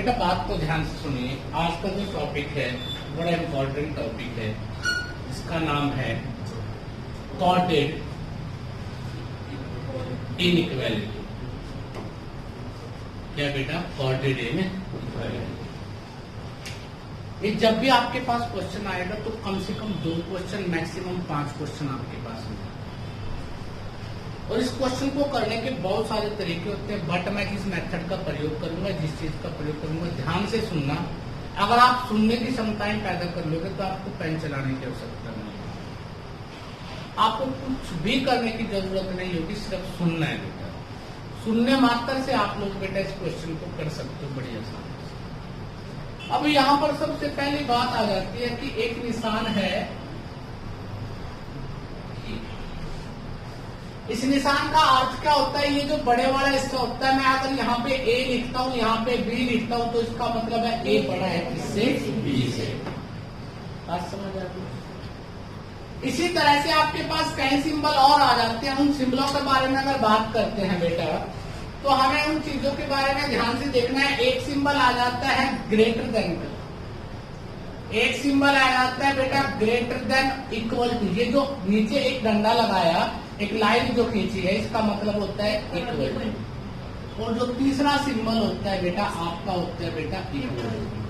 बेटा बात को ध्यान से सुनिए। आज का जो टॉपिक है बड़ा इम्पोर्टेंट टॉपिक है, इसका नाम है कॉर्डेड इनइक्वालिटी। क्या बेटा? Corded inequality. ये जब भी आपके पास क्वेश्चन आएगा तो कम से कम 2 क्वेश्चन, मैक्सिमम 5 क्वेश्चन आपके पास होंगे। और इस क्वेश्चन को करने के बहुत सारे तरीके होते हैं, बट मैं किस मेथड का प्रयोग करूंगा, जिस चीज का प्रयोग करूंगा, ध्यान से सुनना। अगर आप सुनने की क्षमताएं पैदा कर लोगे तो आपको पेन चलाने की आवश्यकता नहीं है। आपको कुछ भी करने की जरूरत नहीं होगी, सिर्फ सुनना है बेटा। सुनने मात्र से आप लोग बेटा इस क्वेश्चन को कर सकते हो बड़ी आसानी से। अब यहाँ पर सबसे पहली बात आ जाती है कि एक निशान है, इस निशान का अर्थ क्या होता है? ये जो बड़े वाला हिस्सा होता है, मैं अगर यहाँ पे A लिखता हूँ, यहाँ पे B लिखता हूँ, तो इसका मतलब है A बड़ा है किससे? B से। बात समझ आ गई? इसी तरह से आपके पास कई सिंबल और आ जाते हैं। उन सिंबलों के बारे में अगर बात करते हैं बेटा, तो हमें उन चीजों के बारे में ध्यान से देखना है। एक सिंबल आ जाता है ग्रेटर देन का, एक सिंबल आ जाता है बेटा ग्रेटर देन इक्वल टू। ये जो नीचे एक डंडा लगाया, एक लाइन जो खींची है, इसका मतलब होता है इक्वल टू। और जो तीसरा सिंबल होता है बेटा आपका होता है बेटा इक्वल टू।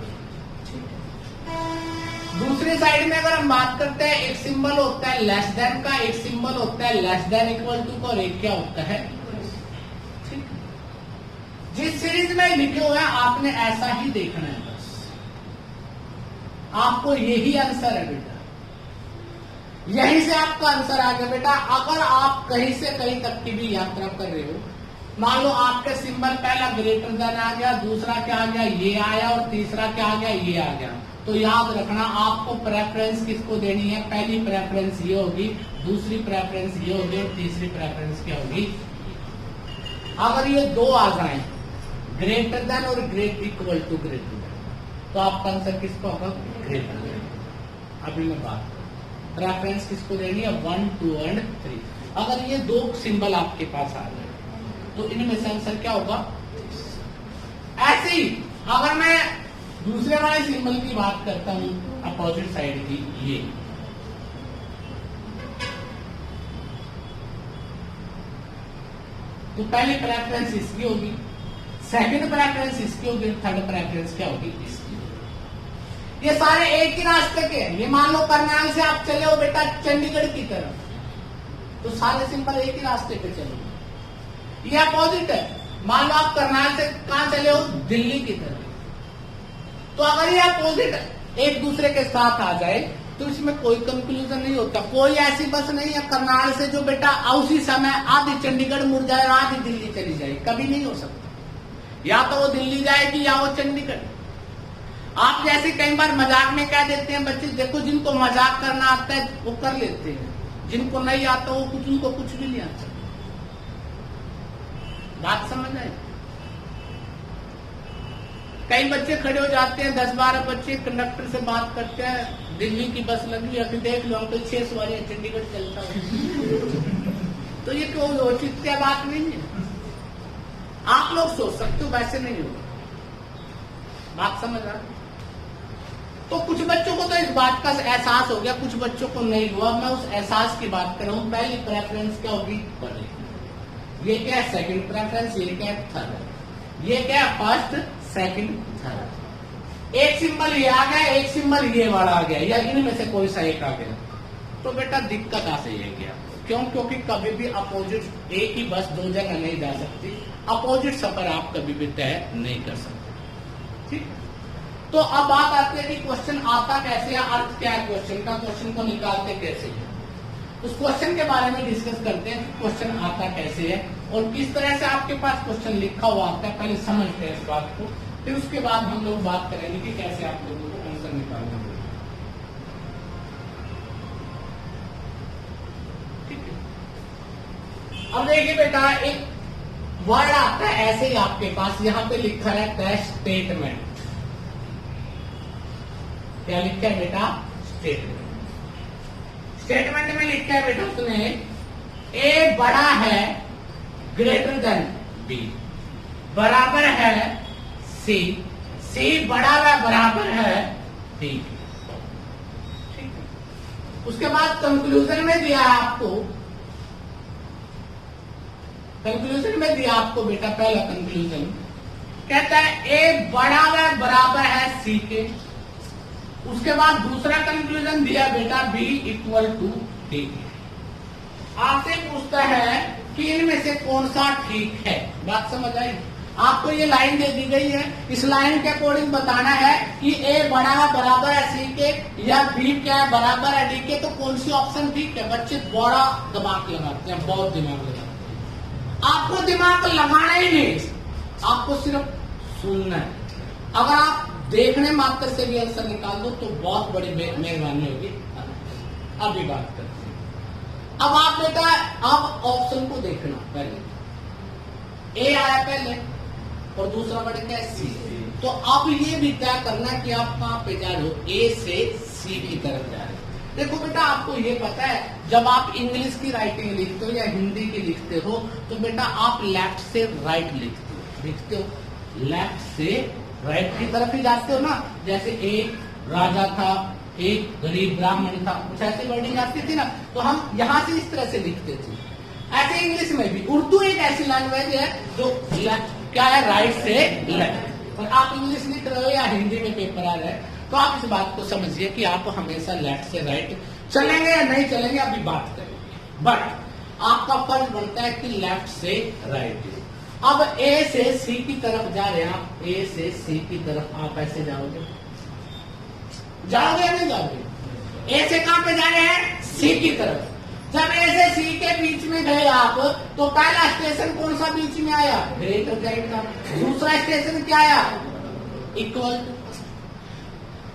दूसरी साइड में अगर हम बात करते हैं, एक सिंबल होता है लेस देन का, एक सिंबल होता है लेस देन इक्वल टू का, और एक क्या होता है? जिस सीरीज में लिखे हुए हैं आपने ऐसा ही देखना है, बस आपको यही आंसर है बेटा। यहीं से आपका आंसर आ गया बेटा। अगर आप कहीं से कहीं तक की भी यात्रा कर रहे हो, मान लो आपके सिंबल पहला ग्रेटर देन आ गया, दूसरा क्या आ गया? ये आया, और तीसरा क्या आ गया? ये आ गया। तो याद रखना आपको प्रेफरेंस किसको देनी है? पहली प्रेफरेंस ये होगी, दूसरी प्रेफरेंस ये होगी, और तीसरी प्रेफरेंस क्या होगी? अगर ये 2 आ जाए, ग्रेटर देन और great equal to greater than, तो आपका आंसर किसका होगा? Greater than. अभी मैं बात प्रेफरेंस किसको देनी है? 1, 2 और 3। अगर ये 2 सिंबल आपके पास आ गए तो इनमें से आंसर क्या होगा? ऐसे ही अगर मैं दूसरे वाले सिंबल की बात करता हूं, अपोजिट साइड की, ये तो पहली प्रेफरेंस इसकी होगी, सेकंड प्रेफरेंस इसकी होगी, थर्ड प्रेफरेंस क्या होगी? इसकी। ये सारे एक ही रास्ते के हैं। ये मान लो करनाल से आप चले हो बेटा चंडीगढ़ की तरफ, तो सारे सिंबल एक ही रास्ते पे चलोगे। ये अपोजिट है, मान लो आप करनाल से कहां चले हो? दिल्ली की तरफ। तो अगर ये अपोजिट एक दूसरे के साथ आ जाए तो इसमें कोई कंक्लूजन नहीं होता। कोई ऐसी बस नहीं है करनाल से जो बेटा उसी समय आधी चंडीगढ़ मुड़ जाए और आधी दिल्ली चली जाए, कभी नहीं हो सकता। या तो वो दिल्ली जाएगी या वो चंडीगढ़। आप जैसे कई बार मजाक में कह देते हैं बच्चे, देखो जिनको मजाक करना आता है वो कर लेते हैं, जिनको नहीं आता वो उनको कुछ भी नहीं आता। बात समझ आए? कई बच्चे खड़े हो जाते हैं, 10-12 बच्चे कंडक्टर से बात करते हैं, दिल्ली की बस लगी, अभी देख लो अंकल 6 सवारी चंडीगढ़ चलता है। तो ये कोई औचित्य क्या बात नहीं है। आप लोग सोच सकते हो, वैसे नहीं होगा। बात समझ आ? तो कुछ बच्चों को तो इस बात का एहसास हो गया, कुछ बच्चों को नहीं हुआ। मैं उस एहसास की बात कर रहा हूं। पहली प्रेफरेंस क्या होगी? ये क्या है? Second preference. ये क्या है? थर्ड। ये क्या है? First, second, third. एक सिंबल ये आ गया, एक सिंबल ये वाला आ गया, या इनमें से कोई सा एक आ गया, तो बेटा दिक्कत आ सही है क्या? क्यों? क्योंकि कभी भी अपोजिट एक ही बस 2 जगह नहीं जा सकती। अपोजिट सफर आप कभी भी तय नहीं कर सकते। ठीक। तो अब बात आती है कि क्वेश्चन आता कैसे है, अर्थ क्या है क्वेश्चन का, क्वेश्चन को निकालते कैसे है। उस क्वेश्चन के बारे में डिस्कस करते हैं कि क्वेश्चन आता कैसे है और किस तरह से आपके पास क्वेश्चन लिखा हुआ आता है। पहले समझते हैं इस बात को, फिर उसके बाद हम लोग बात करेंगे कि कैसे आप लोगों को आंसर निकालना है। ठीक है। अब देखिए बेटा, एक वर्ड आता है ऐसे ही आपके पास, यहां पे लिखा है स्टेटमेंट। क्या लिखा है बेटा? स्टेटमेंट। स्टेटमेंट में लिखा है बेटा उसने ए बड़ा है ग्रेटर देन बी, बराबर है सी, सी बड़ा व बराबर है डी के। ठीक है, उसके बाद कंक्लूजन में दिया आपको, कंक्लूजन में दिया आपको बेटा पहला कंक्लूजन कहता है ए बड़ा व बराबर है सी के। उसके बाद दूसरा कंक्लूजन दिया बेटा बी इक्वल टू डी। आपसे पूछता है कि इनमें से कौन सा ठीक है। बात समझ आई? आपको ये लाइन दे दी गई है, इस लाइन के अकॉर्डिंग बताना है कि ए बड़ा है बराबर है सी के या बी क्या है बराबर है डी के, तो कौन सी ऑप्शन ठीक है। बच्चे बड़ा दिमाग लगाते हैं, बहुत दिमाग लगाते हैं। आपको दिमाग लगाना ही नहीं, आपको सिर्फ सुनना है। अगर आप देखने मात्र से भी आंसर निकाल दो तो बहुत बड़ी मेहरबानी होगी। अभी बात करते हैं। अब आप बेटा अब ऑप्शन को देखना, पहले ए आया पहले और दूसरा वर्ड क्या है सी। तो अब ये भी तय करना कि आप कहां पे जा रहे हो, ए से सी की तरफ जा रहे हो। देखो बेटा आपको ये पता है जब आप इंग्लिश की राइटिंग लिखते हो या हिंदी की लिखते हो तो बेटा आप लेफ्ट से राइट लिखते हो, लेफ्ट से राइट की तरफ ही जाते हो ना। जैसे एक राजा था, एक गरीब ब्राह्मण था, कुछ ऐसी वर्डिंग आती थी ना, तो हम यहां से इस तरह से लिखते थे। ऐसे इंग्लिश में भी, उर्दू एक ऐसी लैंग्वेज है जो क्या है राइट से लेफ्ट। और आप इंग्लिश लिख रहे हो या हिंदी में पेपर आ रहा है तो आप इस बात को समझिए कि आप हमेशा लेफ्ट से राइट चलेंगे या नहीं चलेंगे, अभी बात करेंगे। बट आपका फर्ज बनता है कि लेफ्ट से राइट। अब ए से सी की तरफ जा रहे हैं आप, ए से सी की तरफ आप ऐसे जाओगे, जाओगे या नहीं जाओगे। ए से कहां पे जा रहे हैं, सी की तरफ। जब ए से सी के बीच में गए आप तो पहला स्टेशन कौन सा बीच में आया, ग्रेटर देन का। दूसरा स्टेशन क्या आया, इक्वल टू।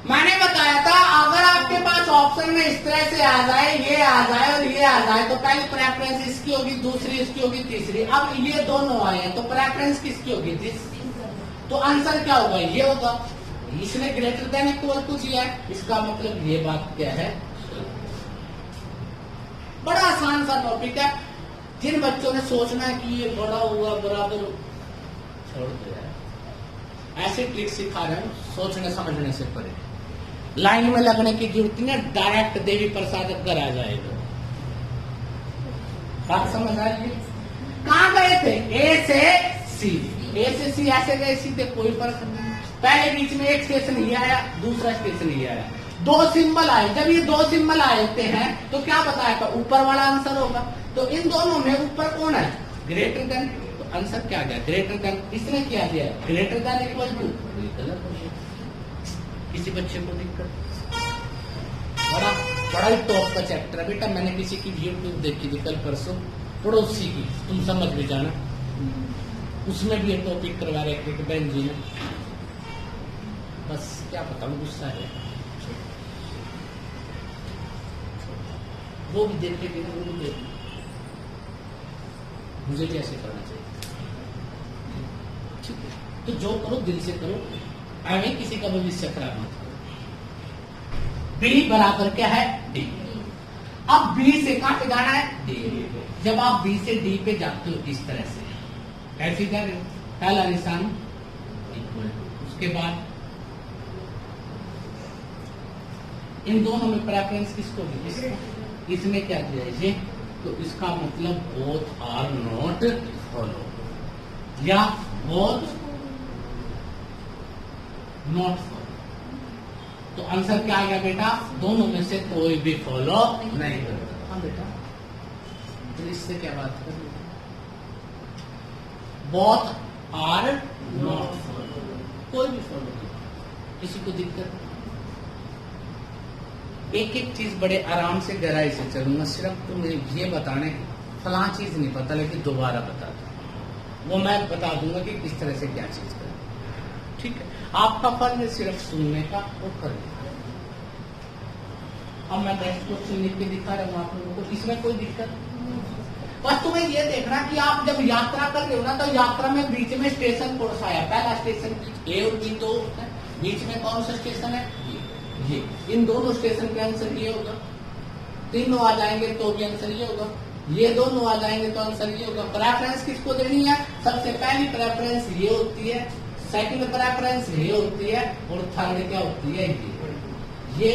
मैंने बताया था अगर आपके पास ऑप्शन में इस तरह से आ जाए, ये आ जाए और ये आ जाए, तो पहली प्रेफरेंस इसकी होगी, दूसरी इसकी होगी, तीसरी। अब ये दोनों आए हैं तो प्रेफरेंस किसकी होगी, तो आंसर क्या होगा, ये होगा। इसने ग्रेटर देन इक्वल टू दिया है, इसका मतलब ये बात क्या है। बड़ा आसान सा टॉपिक है। जिन बच्चों ने सोचना है कि ये बड़ा हुआ बराबर, छोड़ दो यार, ऐसे ट्रिक सिखा रहे हैं सोचने समझने से परे। लाइन में लगने की जरूरत नहीं, डायरेक्ट देवी प्रसाद घर आ जाएगा। बात समझ आ रही है। कहां गए थे, ए से सी, ए से सी ऐसे गए सीधे, कोई फर्क नहीं। पहले बीच में एक स्टेशन ये आया, दूसरा स्टेशन ये आया, दो सिंबल आए। जब ये दो सिंबल आते हैं तो क्या बताया था, ऊपर वाला आंसर होगा। तो इन दोनों में ऊपर कौन है, ग्रेटर देन। तो आंसर क्या गया, ग्रेटर देन। इसने क्या दिया, ग्रेटर देन इक्वल टू। किसी बच्चे को दिक्कत, बड़ा ही टॉप का चैप्टर है बेटा। मैंने किसी की यूट्यूब देखी थी कल परसों, पड़ोसी की, तुम समझ भी जाना। उसमें भी ये टॉपिक करवा रहे थे बहन जी ने, बस क्या बताऊं, गुस्सा है। वो भी देख के मुझे भी ऐसे करना चाहिए। ठीक है, तो जो करो दिल से करो, आगे किसी का भविष्य खराब मत करो। बी बराबर क्या है, डी। अब बी से कहां पे जाना है, डी। जब आप बी से डी पे जाते हो इस तरह से, ऐसे जा रहे हो, पहला निशान इक्वल। उसके बाद इन दोनों में प्रेफरेंस किसको दी, इसमें क्या दिया ये, तो इसका मतलब बोथ आर नॉट फॉलो या बोथ नॉट फॉलो। तो आंसर क्या आ गया बेटा, दोनों में से कोई भी फॉलो नहीं करता। हाँ बेटा, तो इससे क्या बात कर, बोथ आर नॉट फॉलो, कोई भी फॉलो नहीं, किसी को दिक्कत। एक एक चीज बड़े आराम से गहराई से चलूंगा, सिर्फ तुम्हें ये बताने फलां चीज नहीं पता लेकिन दोबारा बता दूं, वो मैं बता दूंगा कि किस तरह से क्या चीज करनी। ठीक है, आपका फर्ज है सिर्फ सुनने का और करने का। अब मैं नेक्स्ट क्वेश्चन लिख के दिखा रहा हूँ आप लोगों को, इसमें कोई दिक्कत नहीं। बस तुम्हें ये देखना कि आप जब यात्रा कर रहे हो ना, तो यात्रा में बीच में स्टेशन कौन सा आया, पहला स्टेशन ए और बी दो, बीच में कौन सा स्टेशन है, ये। इन दोनों स्टेशन पे आंसर ये होगा। तीनों आ जाएंगे तो भी आंसर ये होगा, ये दोनों आ जाएंगे तो आंसर ये होगा। प्रेफरेंस किसको देनी है, सबसे पहली प्रेफरेंस ये होती है सेकंड प्रेफरेंस ये होती है और थर्ड क्या होती है ये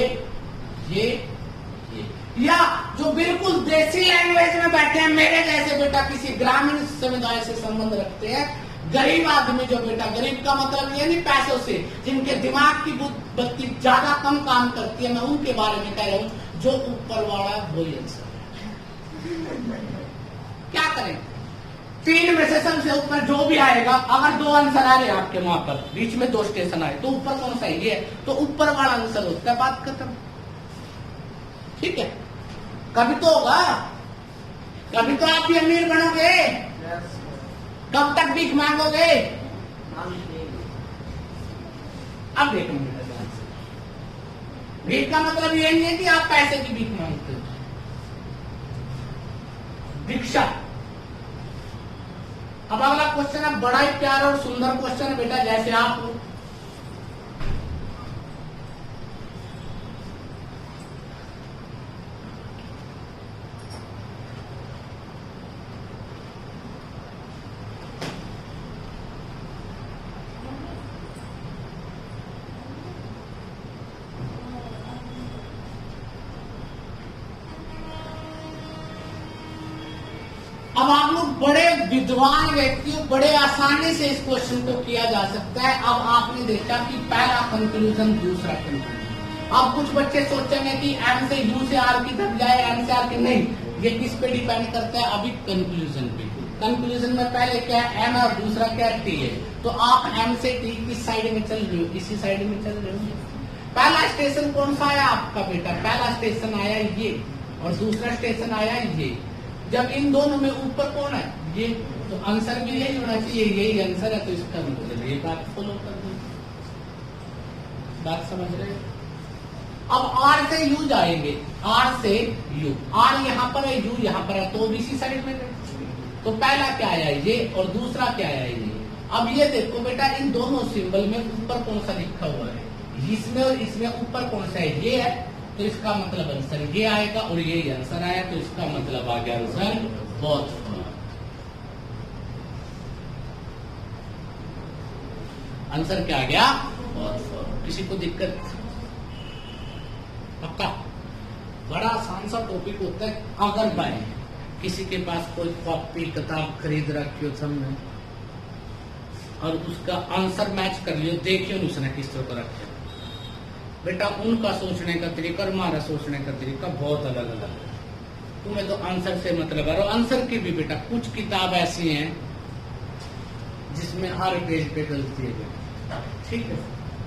या जो बिल्कुल देसी लैंग्वेज में बैठे हैं मेरे जैसे बेटा किसी ग्रामीण समुदाय से संबंध रखते हैं, गरीब आदमी जो बेटा, गरीब का मतलब ये नहीं पैसों से, जिनके दिमाग की बत्ती ज्यादा कम काम करती है, मैं उनके बारे में कह रहा हूं, जो ऊपर वाला वही आंसर है। क्या करें, तीन में से सबसे ऊपर जो भी आएगा, अगर दो आंसर आ रहे हैं आपके वहां पर, बीच में दो स्टेशन आए, तो ऊपर कौन सा है, तो ऊपर वाला आंसर होता है, बात खत्म। ठीक है, कभी तो होगा, कभी तो आप भी अमीर बनोगे, कब तक भीख मांगोगे? अब देखो भीख का मतलब ये नहीं है कि आप पैसे की भीख मांगते हो, भिक्षा। अब अगला क्वेश्चन है बड़ा ही प्यारा और सुंदर क्वेश्चन है बेटा, जैसे आप अब आप लोग बड़े विद्वान व्यक्ति हो, बड़े आसानी से इस क्वेश्चन को किया जा सकता है। अब आपने देखा कि पहला कंक्लूजन, दूसरा कंक्लूजन। अब कुछ बच्चे सोचेंगे कि एम से यू से आर की तरफ जाए, एम से आर की, नहीं, ये किस पे डिपेंड करता है, अभी कंक्लूजन पे। कंक्लूजन में पहले क्या है, एम है, और दूसरा क्या है, टी है। तो आप एम से टी किस साइड में चल रहे हो, इसी साइड में चल रहे हो। पहला स्टेशन कौन सा आया आपका बेटा, पहला स्टेशन आया ये, और दूसरा स्टेशन आया ये। जब इन दोनों में ऊपर कौन है, ये, तो आंसर भी यही होना चाहिए, यही आंसर है, तो इसका मतलब ये बात फॉलो कर दो। बात समझ रहे? अब आर से यू जाएंगे, आर से यू, आर यहाँ पर है, यू यहाँ पर है, तो इसी साइड में। तो पहला क्या आया ये, और दूसरा क्या आया ये। अब ये देखो बेटा, इन दोनों सिंबल में ऊपर कौन सा लिखा हुआ है, इसमें और इसमें ऊपर कौन सा है, ये है, तो इसका मतलब आंसर ये आएगा, और ये आंसर आया, तो इसका मतलब आ गया आंसर बहुत। आंसर क्या आ गया, बहुत। किसी को दिक्कत? पक्का? बड़ा आसान सा टॉपिक होता है। अगर भाई किसी के पास कोई कॉपी किताब खरीद रखी हो सबने, और उसका आंसर मैच कर लियो, देखियो उसने किस तरह रखे बेटा, उनका सोचने का तरीका और हमारा सोचने का तरीका बहुत अलग अलग है। तुम्हें तो आंसर से मतलब है, और आंसर की भी बेटा कुछ किताब ऐसी हैं जिसमें हर पेज पे गलती है बेटा, ठीक है।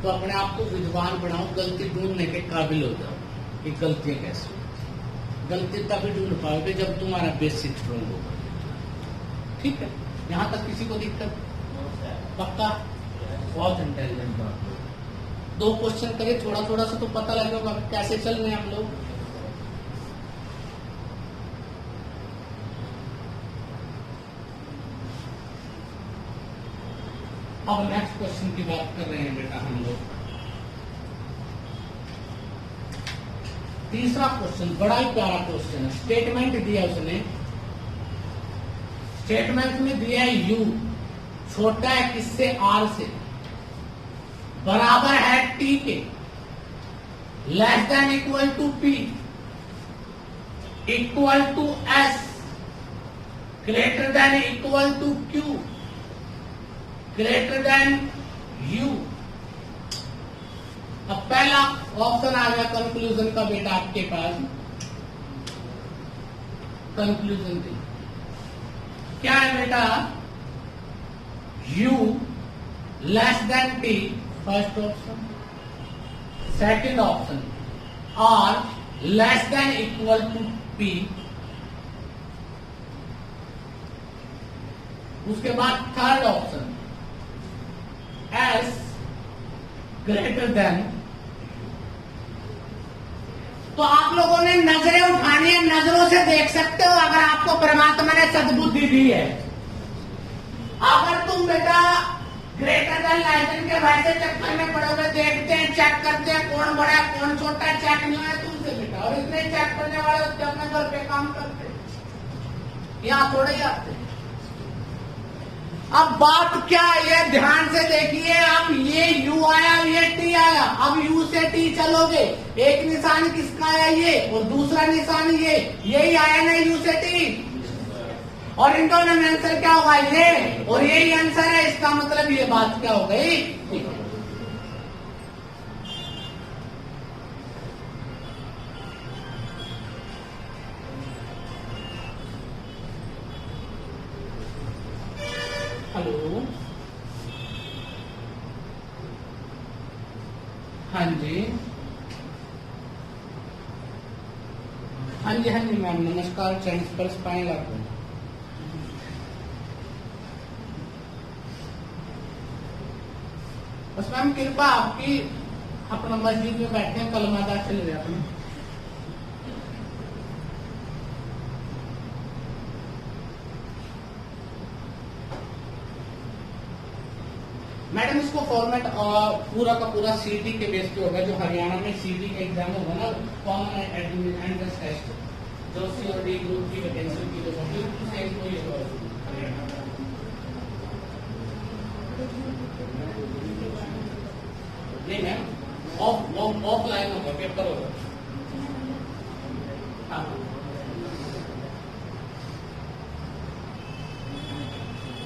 तो अपने आप को विद्वान बनाओ, गलती ढूंढने के काबिल हो जाओ कि गलतियां कैसे, गलती तभी ढूंढ पाओगे जब तुम्हारा बेसिक स्ट्रॉन्ग होगा, ठीक है। यहाँ तक किसी को दिक्कत? पक्का? बहुत इंटेलिजेंट बात। दो क्वेश्चन करिए, थोड़ा थोड़ा सा तो पता लगेगा कैसे चल रहे हैं हम लोग। अब नेक्स्ट क्वेश्चन की बात कर रहे हैं बेटा हम लोग। तीसरा क्वेश्चन बड़ा ही प्यारा क्वेश्चन है। स्टेटमेंट दिया उसने, स्टेटमेंट में दिया है यू छोटा है किससे, आर से, बराबर है टी के, less than equal to P, equal to S, greater than equal to Q, greater than U. अब पहला ऑप्शन आ गया कंक्लूजन का बेटा आपके पास। कंक्लूजन क्या है बेटा, U less than T, first option. Second option, R less than equal to P. उसके बाद third option, S greater than. तो आप लोगों ने नजरें उठानी है, नजरों से देख सकते हो अगर आपको परमात्मा ने सद्बुद्धि दी है। अगर तुम बेटा ग्रेटर देन लेस देन के वैसे चक्कर में पड़ोगे, देखते हैं, चेक करते हैं कौन बड़ा है कौन छोटा है, चेक नहीं है तुमसे बेटा। और इतने चेक करने वाले होते अपने घर पे काम करते, यहाँ थोड़े ही आते। अब बात क्या है, ध्यान से देखिए। अब ये यू आया, ये टी आया, अब यू से टी चलोगे, एक निशान किसका आया ये, और दूसरा निशान ये, यही आया ना यू से टी, और इन दोनों में आंसर क्या होगा ये, और यही आंसर है। इसका मतलब ये बात क्या हो गई, ठीक है। हेलो, हाँ जी, हाँ जी, हाँ जी मैम, नमस्कार। ट्रांसफर स्पाइन आपको बस मैम कृपा आपकी, अपना मस्जिद में बैठे हैं, कल मादा चल रहे अपने। मैडम इसको फॉर्मेट पूरा का पूरा सीडी के बेस पे होगा, जो हरियाणा में सीडी का एग्जाम होगा ना, कॉमन एंट्रेंस टेस्ट, जो सी और डी ग्रुप की वैकेंसी की जो होगी उसे इसको ये होगा। नहीं मैम, ऑफलाइन होगा, पेपर होगा।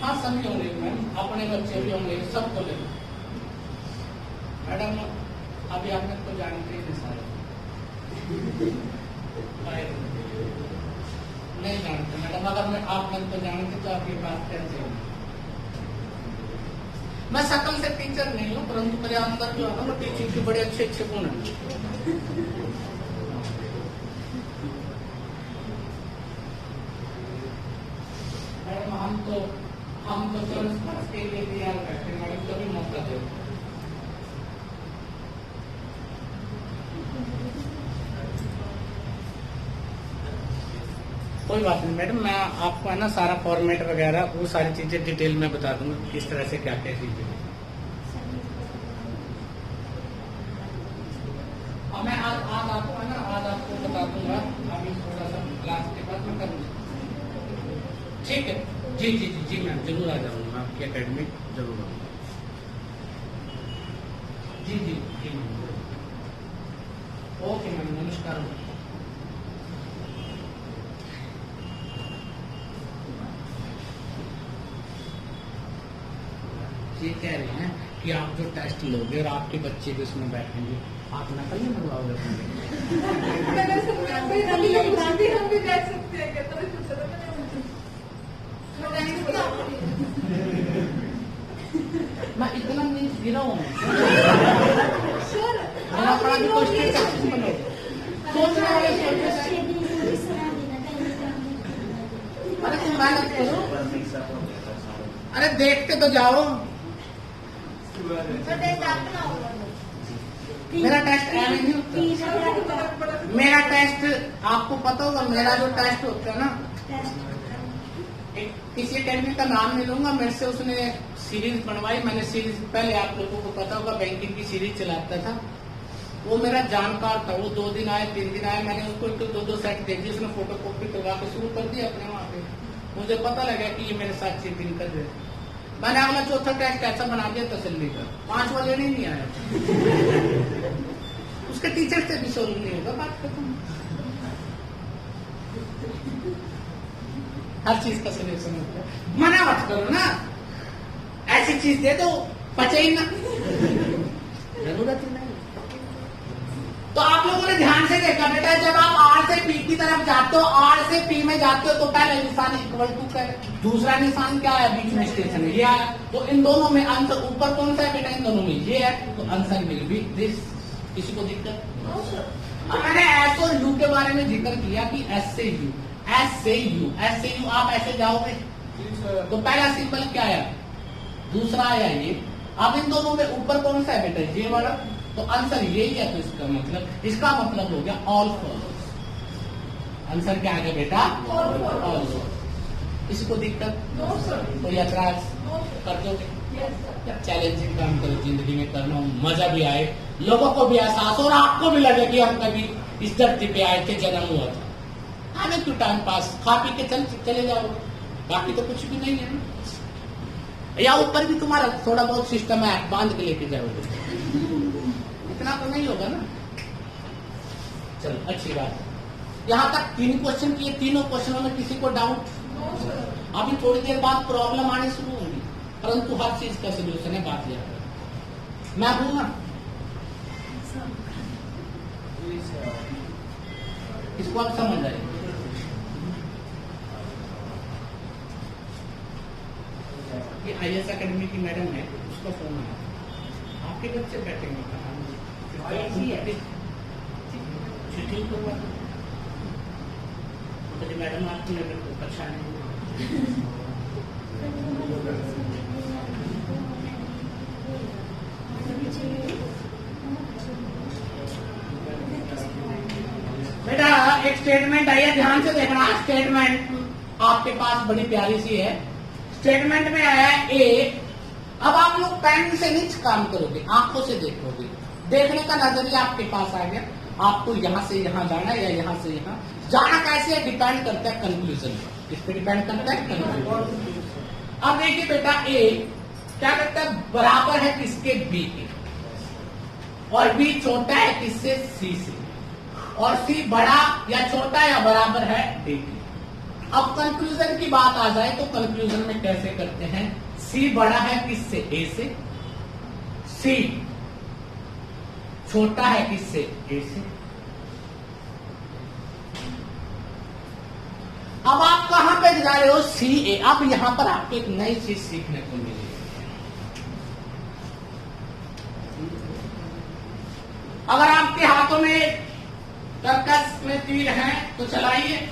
हाँ सभी होंगे मैम, अपने बच्चे भी होंगे, सबको ले। मैडम अभी आपने तो जानते ही नहीं सारे, नहीं जानते मैडम। अगर मैं आप लोग तो जानते तो आपकी बात कैसे होगी। मैं शकल से टीचर नहीं हूँ, परंतु मेरे अंदर जो है ना वो टीचिंग के बड़े अच्छे अच्छे गुण हैं। मैडम हम तो के लिए तैयार करते हैं मैडम, कभी मौका दो। कोई बात नहीं मैडम, मैं आपको है ना सारा फॉर्मेट वगैरह वो सारी चीजें डिटेल में बता दूंगा, किस तरह से क्या क्या चीजें। और मैं आज आपको है ना, आज आपको बता दूंगा, अभी थोड़ा सा क्लास के बाद मैं करूँगा। ठीक है, जी जी जी जी मैम, जरूर आ जाऊंगा आपकी एकेडमी, जरूर आऊंगा। जी जी जी मैम, ओके मैम, नमस्कार। ये कह रहे हैं कि आप जो टेस्ट लोगे और आपके बच्चे भी उसमें बैठेंगे, आप नकल नहीं बनवाओगे? मैं इतना नहीं गिरा हूँ, मेरा अपना भी कोई स्टेटस बनो, सोचने वाले अरे तुम मेहनत करो, अरे देखते तो जाओ। मेरा टेस्ट नहीं होता, मेरा टेस्ट आपको पता होगा, मेरा जो टेस्ट होता है ना, किसी अकेडमी का नाम नहीं लूंगा, मेरे से उसने सीरीज बनवाई, मैंने सीरीज पहले आप लोगों को पता होगा बैंकिंग की सीरीज चलाता था, वो मेरा जानकार था, वो 2 दिन आए 3 दिन आए, मैंने उसको 2 सेट दे दी, उसने फोटो कॉपी करवा के शुरू कर दिया अपने वहां पे। मुझे पता लगा कि ये मेरे साथ चीटिंग कर रहे। मैंने अगला चौथा टेस्ट ऐसा बना दिया तसल्ली का, 5वां लेने नहीं आया। उसके टीचर से भी सोल्व नहीं होगा, बात खत्म। हर चीज का सोल्यूशन होता है, मना मत करो ना, ऐसी चीज दे दो पचे ही ना, जरूरत ही नहीं। तो आप लोगों ने ध्यान से देखा बेटा, जब आप आर से पी की तरफ जाते हो, आर से पी में जाते हो, तो पहला निशान इक्वल टू का है, दूसरा निशान क्या है, बीच में स्टेशन है, ये आया। तो इन दोनों में आंसर ऊपर कौन सा है बेटा, इन दोनों में ये है, तो आंसर विल बी दिस। किसी को दिक्कत? मैंने एस और यू के बारे में जिक्र किया कि एस से यू, एस से यू, एस से यू, आप ऐसे जाओगे तो पहला सिंबल क्या आया, दूसरा आया ये। अब इन दोनों में ऊपर कौन सा है बेटा, ये वाला, तो आंसर यही है। तो इसका मतलब हो गया ऑल फॉल्स। आंसर क्या आ गया बेटा, ऑल फॉल्स। इसको दिक्कत तो ऐतराज कर दोगे? चैलेंजिंग काम करो जिंदगी में, करना मजा भी आए, लोगों को भी एहसास और आपको भी लगे कि हम कभी इस धरती पे आए थे, जन्म हुआ था। आने क्यों टाइम पास, खा पी के चले जाओ, बाकी तो कुछ भी नहीं है। या ऊपर भी तुम्हारा थोड़ा बहुत सिस्टम है, बांध के लेके जाओगे, इतना तो नहीं होगा ना। चलो अच्छी बात है। यहाँ तक 3 क्वेश्चन किए, तीनों क्वेश्चनों में किसी को डाउट? अभी थोड़ी देर बाद प्रॉब्लम आने शुरू होगी, परंतु हर चीज का सोल्यूशन है, बात याद रखना। मैं हूं ना, इसको आप समझ आए। ये IAS अकेडमी की मैडम है, उसका फोन है, आपके बच्चे बैठेंगे चिट्ठी करवा तो मैडम आपकी नजर को परेशान नहीं। बेटा एक स्टेटमेंट आई है, ध्यान से देखना। स्टेटमेंट आपके पास बड़ी प्यारी सी है। स्टेटमेंट में आया है ए। अब आप लोग पेन से नहीं काम करोगे, आंखों से देखोगे। देखने का नजरिया आपके पास आ गया, आपको यहां से यहां जाना या यहां से यहां जाना। कैसे डिपेंड करता है कंक्लूजन पर, इस पर डिपेंड करता है कंक्लूजन। अब देखिए बेटा ए क्या करता है, बराबर है किसके, बी के, और बी छोटा है किससे, सी से, और सी बड़ा या छोटा या बराबर है डी के। अब कंक्लूजन की बात आ जाए तो कंक्लूजन में कैसे करते हैं, सी बड़ा है किससे, ए से, सी छोटा है किससे, ए से। अब आप कहां पे जा रहे हो, सी ए। अब यहां पर आपको एक नई चीज सीखने को मिलेगी। अगर आपके हाथों में सर्कस में तीर है तो चलाइए।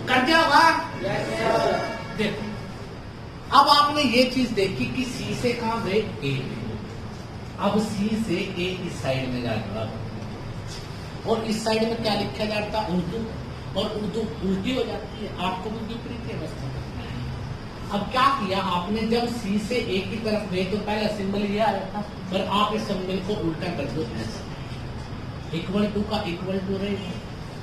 कर दिया होगा। देखो अब आपने ये चीज देखी कि सी से कहां गए, ए। अब सी से ए इस साइड में जाता, और इस साइड में क्या लिखा जाता, उर्दू, और उर्दू उल्टी हो जाती है। आपको भी विपरीत अवस्था। अब क्या किया आपने, जब सी से ए की तरफ गए तो पहला सिंबल ये आया था, पर आप इस सिंबल को उल्टा कर दो, इक्वल टू का इक्वल टू रहे।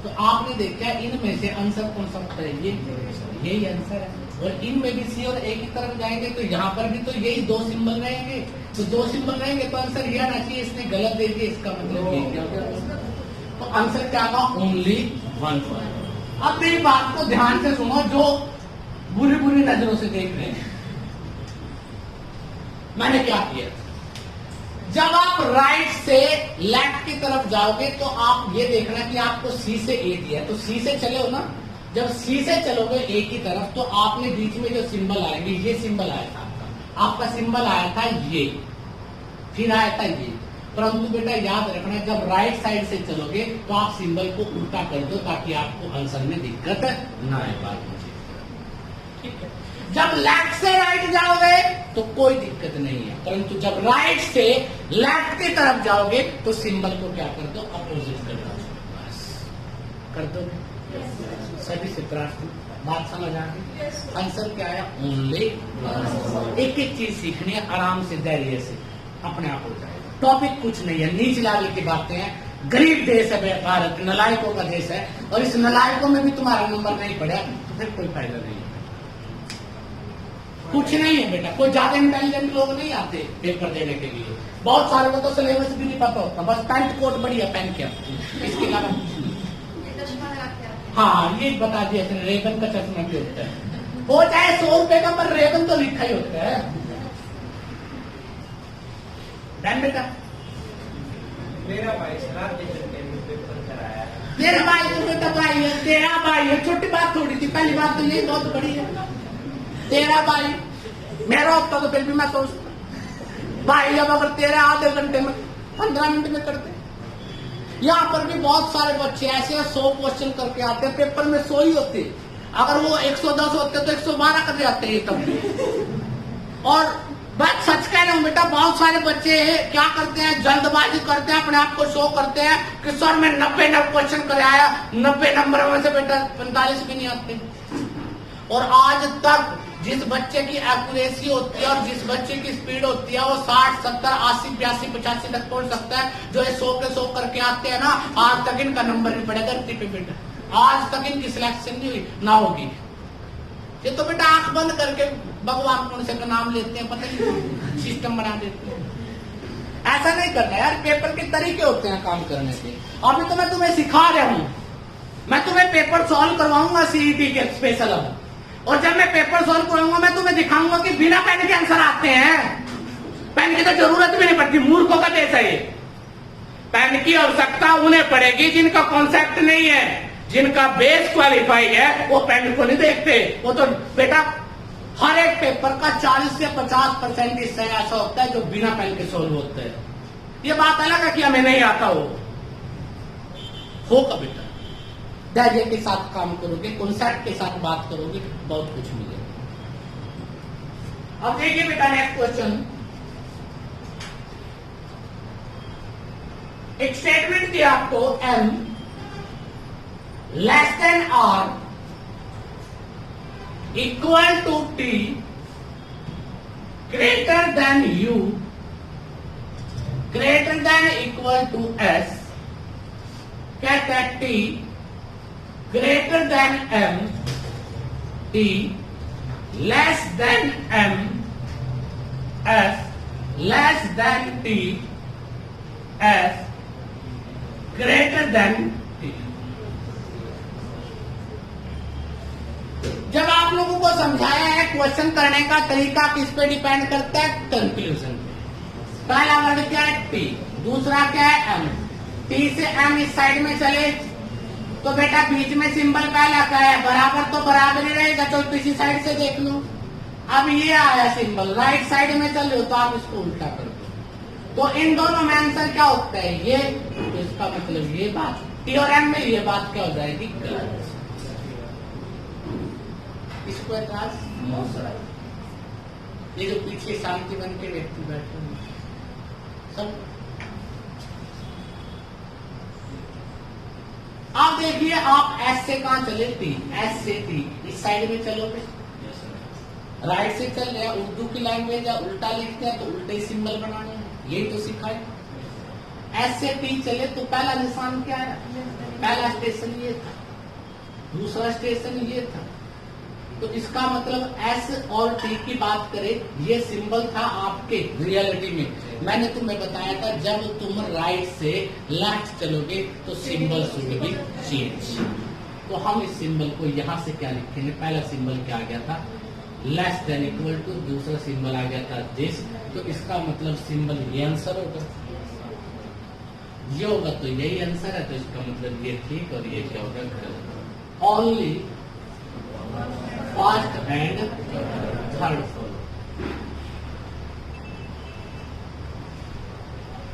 तो आपने देखा इनमें से आंसर कौन सा है, यही आंसर है। और इनमें भी सी और ए की तरफ जाएंगे तो यहाँ पर भी तो यही 2 सिंबल रहेंगे। तो 2 सिंबल रहेंगे तो आंसर ये आना चाहिए, इसने गलत दे दिया, इसका मतलब ये क्या होगा। तो आंसर क्या होगा, ओनली 1। अब मेरी बात को ध्यान से सुनो, जो बुरी बुरी नजरों से देख रहे हैं। मैंने क्या किया, जब आप राइट से लेफ्ट की तरफ जाओगे तो आप ये देखना कि आपको सी से ए दिया है, तो सी से चले हो ना। जब सी से चलोगे ए की तरफ तो आपने बीच में जो सिंबल आएंगे, ये सिंबल आया था आपका सिंबल आया था ये, फिर आया था ये। परंतु बेटा याद रखना, जब राइट साइड से चलोगे तो आप सिंबल को उल्टा कर दो, ताकि आपको आंसर में दिक्कत ना आए। बात ठीक है। जब लेफ्ट से राइट जाओगे तो कोई दिक्कत नहीं है, परंतु जब राइट से लेफ्ट की तरफ जाओगे तो सिंबल को क्या कर दो, अपोजिट कर दो। बस कर दो। सभी से प्रार्थना, बात समझ आ गई। आंसर क्या है, ओनली। एक एक चीज सीखनी है, आराम से, धैर्य से, अपने आप हो जाएगा। टॉपिक कुछ नहीं है, नीच लेवल की बातें हैं। गरीब देश है भारत, नलायकों का देश है, और इस नलायकों में भी तुम्हारा नंबर नहीं पड़ा तो फिर कोई फायदा नहीं है। कुछ नहीं है बेटा, कोई ज्यादा इंटेलिजेंट लोग नहीं आते पेपर देने के लिए। बहुत सारे को तो सिलेबस भी नहीं पता होता, बस पैंट कोट बढ़िया पहन के, इसके अलावा कुछ नहीं। हाँ ये बता दिया, रेबन का चश्मा भी होता है, हो चाहे 100 रुपए का, पर रेबन तो लिखा ही होता है। डन बेटा। मेरा भाई शराब पेपर कराया। तेरा भाई तो बेटा भाई है, तेरा भाई है, छोटी बात थोड़ी थी। पहली बात तो यही बहुत बड़ी है, तेरा भाई। मेरा होता तो फिर भी मैं सोचता भाई, जब अगर तेरे आधे घंटे में 15 मिनट में करते। यहाँ पर भी बहुत सारे बच्चे ऐसे 100 क्वेश्चन करके आते हैं, पेपर में 100 ही होते। अगर वो 110 होते तो 112 कर जाते हैं तब। और बात सच कह रहा हूं बेटा, बहुत सारे बच्चे क्या करते हैं, जल्दबाजी करते हैं, अपने आप को शो करते हैं कि सर मैं 90 क्वेश्चन कराया, 90 नंबर में से बेटा 45 भी नहीं आते। और आज तक जिस बच्चे की एक्यूरेसी होती है और जिस बच्चे की स्पीड होती है वो 60, 70, 80, 82, 85 तक पहुंच सकता है। जो ये 100 के 100 करके आते हैं ना, आज तक इनका नंबर नहीं पड़ेगा धरती पे बेटा, आज तक इनकी सिलेक्शन नहीं हुई ना होगी। ये तो बेटा आंख बंद करके भगवान कौन से का नाम लेते हैं, पता नहीं सिस्टम बना देते हैं। ऐसा नहीं करना यार, पेपर के तरीके होते हैं काम करने के। अभी तो मैं तुम्हें सिखा रहा हूं, मैं तुम्हें पेपर सॉल्व करवाऊंगा सीईटी के स्पेशल अब। और जब मैं पेपर सॉल्व करूंगा मैं तुम्हें दिखाऊंगा कि बिना पेन के आंसर आते हैं। पेन की तो जरूरत भी नहीं पड़ती, मूर्खों का देश है ये। पेन की आवश्यकता उन्हें पड़ेगी जिनका कॉन्सेप्ट नहीं है, जिनका बेस क्वालिफाई है, वो पेन को नहीं देखते। वो तो बेटा हर एक पेपर का 40 से 50% हिस्सा ऐसा होता है जो बिना पेन के सॉल्व होता है। ये बात अलग है कि हमें नहीं आता होगा बेटा। धैर्य के साथ काम करोगे, कॉन्सेप्ट के साथ बात करोगे, बहुत कुछ मिलेगा। अब देखिए बेटा नेक्स्ट क्वेश्चन, एक स्टेटमेंट दिया आपको, m less than r equal to t greater than u greater than equal to s, कहता है t greater than m, t less than m, s less than t, s greater than t। जब आप लोगों को समझाया है question करने का तरीका किस पे डिपेंड करता है, कंक्लूजन पे। पहला वर्ड क्या है t, दूसरा क्या है m। t से m इस साइड में चले तो बेटा बीच में सिंबल पहला क्या है, बराबर तो बराबर ही रहेगा, तो किसी साइड से देख लो। अब ये आया सिंबल, राइट साइड में चल रहे हो तो आप इसको उल्टा कर दो, तो इन दोनों में आंसर क्या होता है, ये। तो इसका मतलब ये बात टी और एम में ये बात क्या हो जाएगी, गलत। इसको एतराज, ये जो पीछे शांति बन के व्यक्ति बैठे हैं सब। अब देखिए आप एस से कहां चले, टी, एस से टी, इस साइड में चलोगे, राइट से चल रहे हैं, उर्दू की लैंग्वेज है, उल्टा लिखते हैं तो उल्टे सिंबल बनाने हैं, यही तो सिखाए। एस से टी चले तो पहला निशान क्या है, पहला स्टेशन ये था, दूसरा स्टेशन ये था, तो इसका मतलब एस और टी की बात करें, ये सिंबल था आपके रियलिटी में। मैंने तुम्हें बताया था जब तुम राइट से लेफ्ट चलोगे तो सिंबल शुड बी चेंज। तो हम इस सिंबल को यहां से क्या लिखेंगे, पहला सिंबल क्या आ गया था, लेस देन इक्वल टू, दूसरा सिंबल आ गया था दिस, तो इसका मतलब सिंबल ये आंसर होगा, ये होगा तो यही आंसर है, तो इसका मतलब ये ठीक और ये क्या होगा, गलत। Only first and third follow.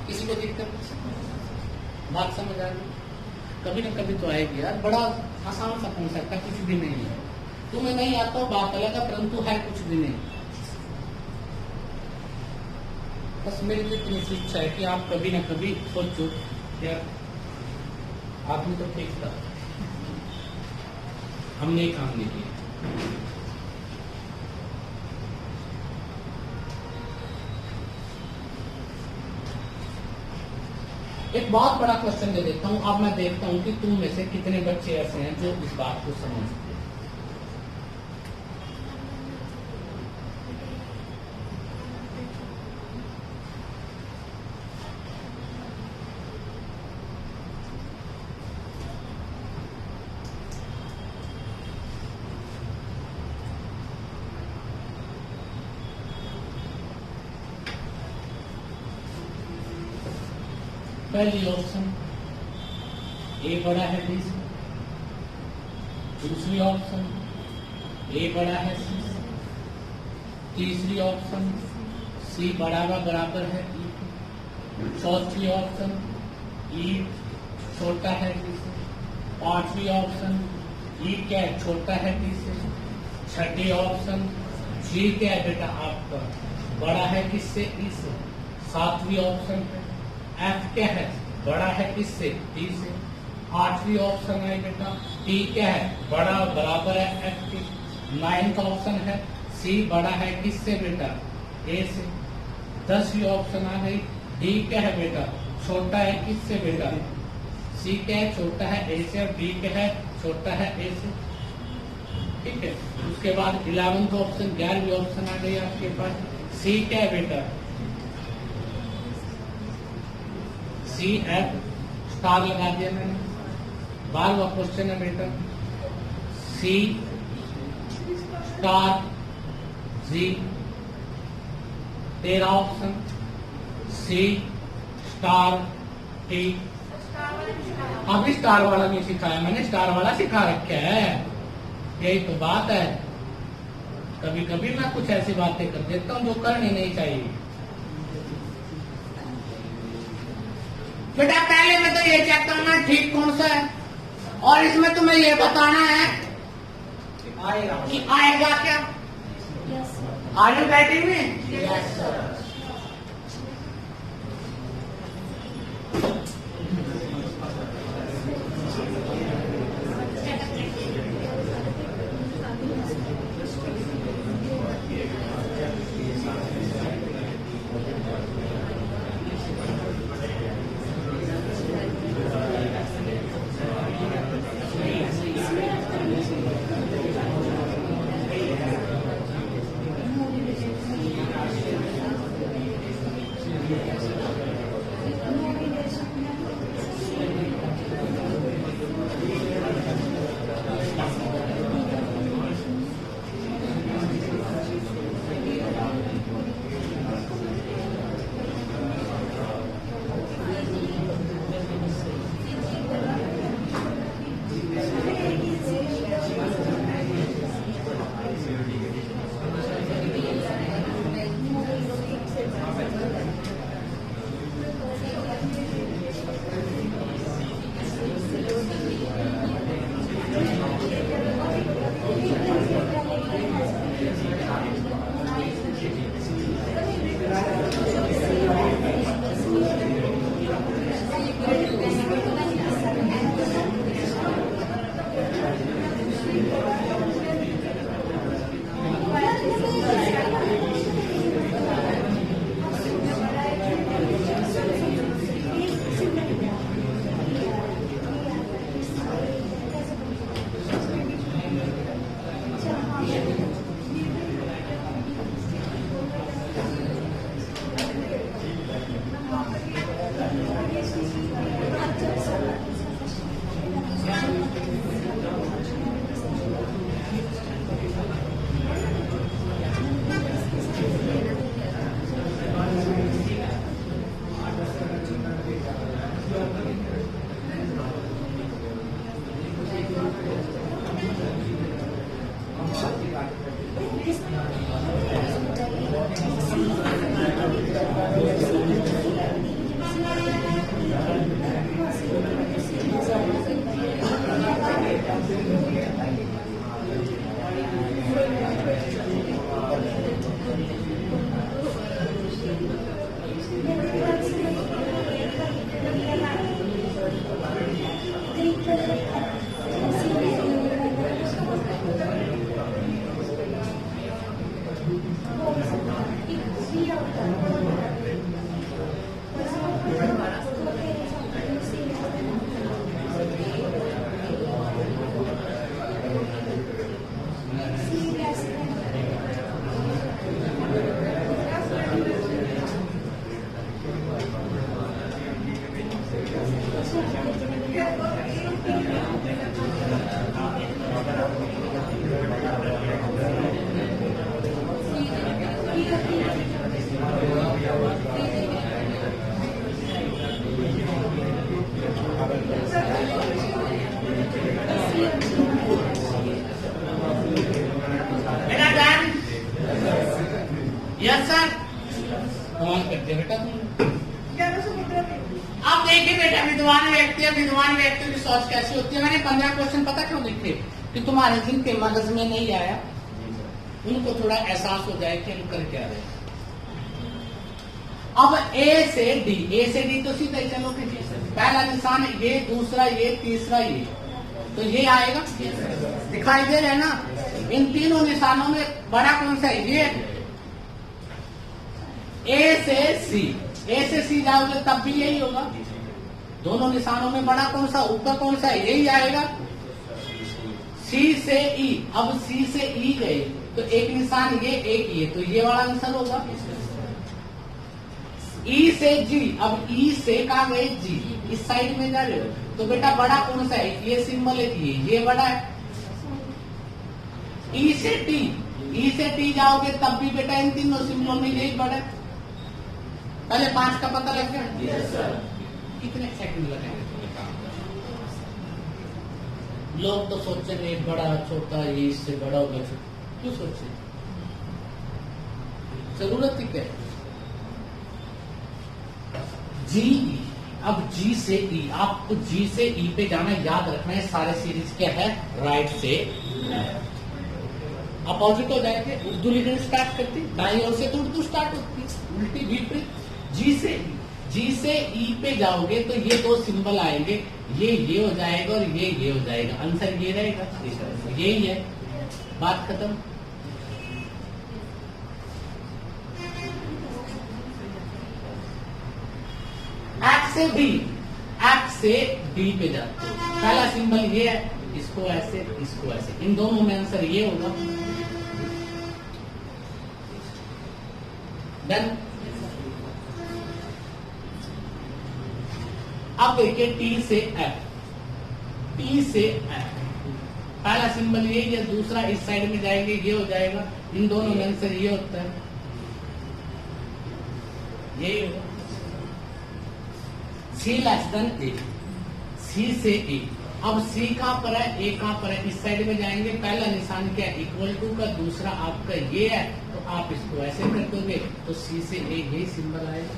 किसी को दिक्कत, बात समझ आ गई? कभी ना कभी तो आएगी यार, बड़ा आसान सा कॉन्सेप्ट है, कुछ भी नहीं है। तुम्हें नहीं आता बात अलग है, परंतु है कुछ भी नहीं। बस मेरी तो इतनी इच्छा है कि आप कभी ना कभी सोचो यार आपने तो ठीक था, हमने काम नहीं किया। एक बहुत बड़ा क्वेश्चन दे देता हूं, अब मैं देखता हूं कि तुम में से कितने बच्चे ऐसे हैं जो इस बात को समझते हैं। पहली ऑप्शन ए बड़ा है बी से, दूसरी ऑप्शन ए बड़ा है सी से, तीसरी ऑप्शन सी बराबर है ई के, चौथी ऑप्शन ई छोटा है डी से, पांचवी ऑप्शन ई क्या है, छोटा है डी से। छठी ऑप्शन जी क्या है बेटा आपका, बड़ा है किससे, ई से। सातवीं ऑप्शन है एफ क्या है, बड़ा है किससे, डी से। आठवीं ऑप्शन है बेटा टी क्या है, बड़ा बराबर है एफ के। 9th ऑप्शन है सी बड़ा है किससे बेटा, ए से। 10वीं ऑप्शन आ गई डी क्या है बेटा, छोटा है किससे बेटा, सी क्या है, छोटा है ए से। और डी क्या है, छोटा है ए से। ठीक है, उसके बाद 11th ऑप्शन 11वीं ऑप्शन आ गई आपके पास, सी क्या है बेटा, सी एफ स्टार लगा दिया मैंने। 12वां क्वेश्चन है बेटा सी स्टार जी। 13 ऑप्शन सी स्टार टी। अभी स्टार वाला नहीं सिखाया मैंने, स्टार वाला सिखा रखा है, यही तो बात है। कभी कभी मैं कुछ ऐसी बातें कर देता हूँ जो करनी नहीं चाहिए। बेटा पहले में तो ये चेक करना ठीक कौन सा है, और इसमें तुम्हें ये बताना है कि आएगा क्या। Are you getting me? Yes sir. Yes sir. कौन करते बेटा तुम? अब देखिए बेटा, विद्वान व्यक्ति की सोच कैसी होती है। मैंने 15 क्वेश्चन पता क्यों लिखे, कि तुम्हारे जिनके मगज में नहीं आया उनको थोड़ा एहसास हो जाए कि हम कर क्या रहे हैं। अब ए से डी तो सीधा ही चलोगे। पहला निशान ये, दूसरा ये, तीसरा ये, तो ये आएगा। दिखाई दे रहे हैं ना? इन तीनों निशानों में बड़ा कौन सा है? ये। ए से सी जाओगे तब भी यही होगा। दोनों निशानों में बड़ा कौन सा? ऊपर कौन सा? यही आएगा। सी से ई, अब सी से ई गए तो एक निशान ये, एक ये, तो ये वाला निशान होगा। ई से जी, अब ई से कहा गए जी, इस साइड में जा रहे हो तो बेटा बड़ा कौन सा है? ये सिंबल है, ये बड़ा है। ई से टी जाओगे तब भी बेटा इन तीनों सिंबलों में यही बड़ा है। पहले 5 का पता लग गया? कितने सेकंड लगेंगे? लोग तो सोचेंगे बड़ा छोटा, ये इससे बड़ा होगा, क्यों सोचे? जरूरत ही क्या है? जी, अब जी से ई, आपको जी से ई पे जाना, याद रखना है सारे सीरीज क्या है? राइट से अपोजिट हो जाएंगे। उर्दू लिखने स्टार्ट करती, दाईं ओर से तो उर्दू स्टार्ट होती, उल्टी विपरीत। जी से ई पे जाओगे तो ये दो सिंबल आएंगे, ये हो जाएगा और ये हो जाएगा। आंसर ये रहेगा, यही है। बात खत्म। एफ से डी पे जाते हो, पहला सिंबल ये है, इसको ऐसे, इसको ऐसे, इन दोनों में आंसर ये होगा। डन। अब देखिए टी से एफ, पहला सिंबल ये या दूसरा इस साइड में जाएंगे, ये हो जाएगा। इन दोनों में आंसर ये होता है, यही होगा। सी लेस देन ए, सी से ए, अब सी कहां पर है, ए कहां पर है? इस साइड में जाएंगे। पहला निशान क्या है? इक्वल टू का, दूसरा आपका ये है, तो आप इसको ऐसे कर दोगे तो सी से ए यही सिंबल आएगा।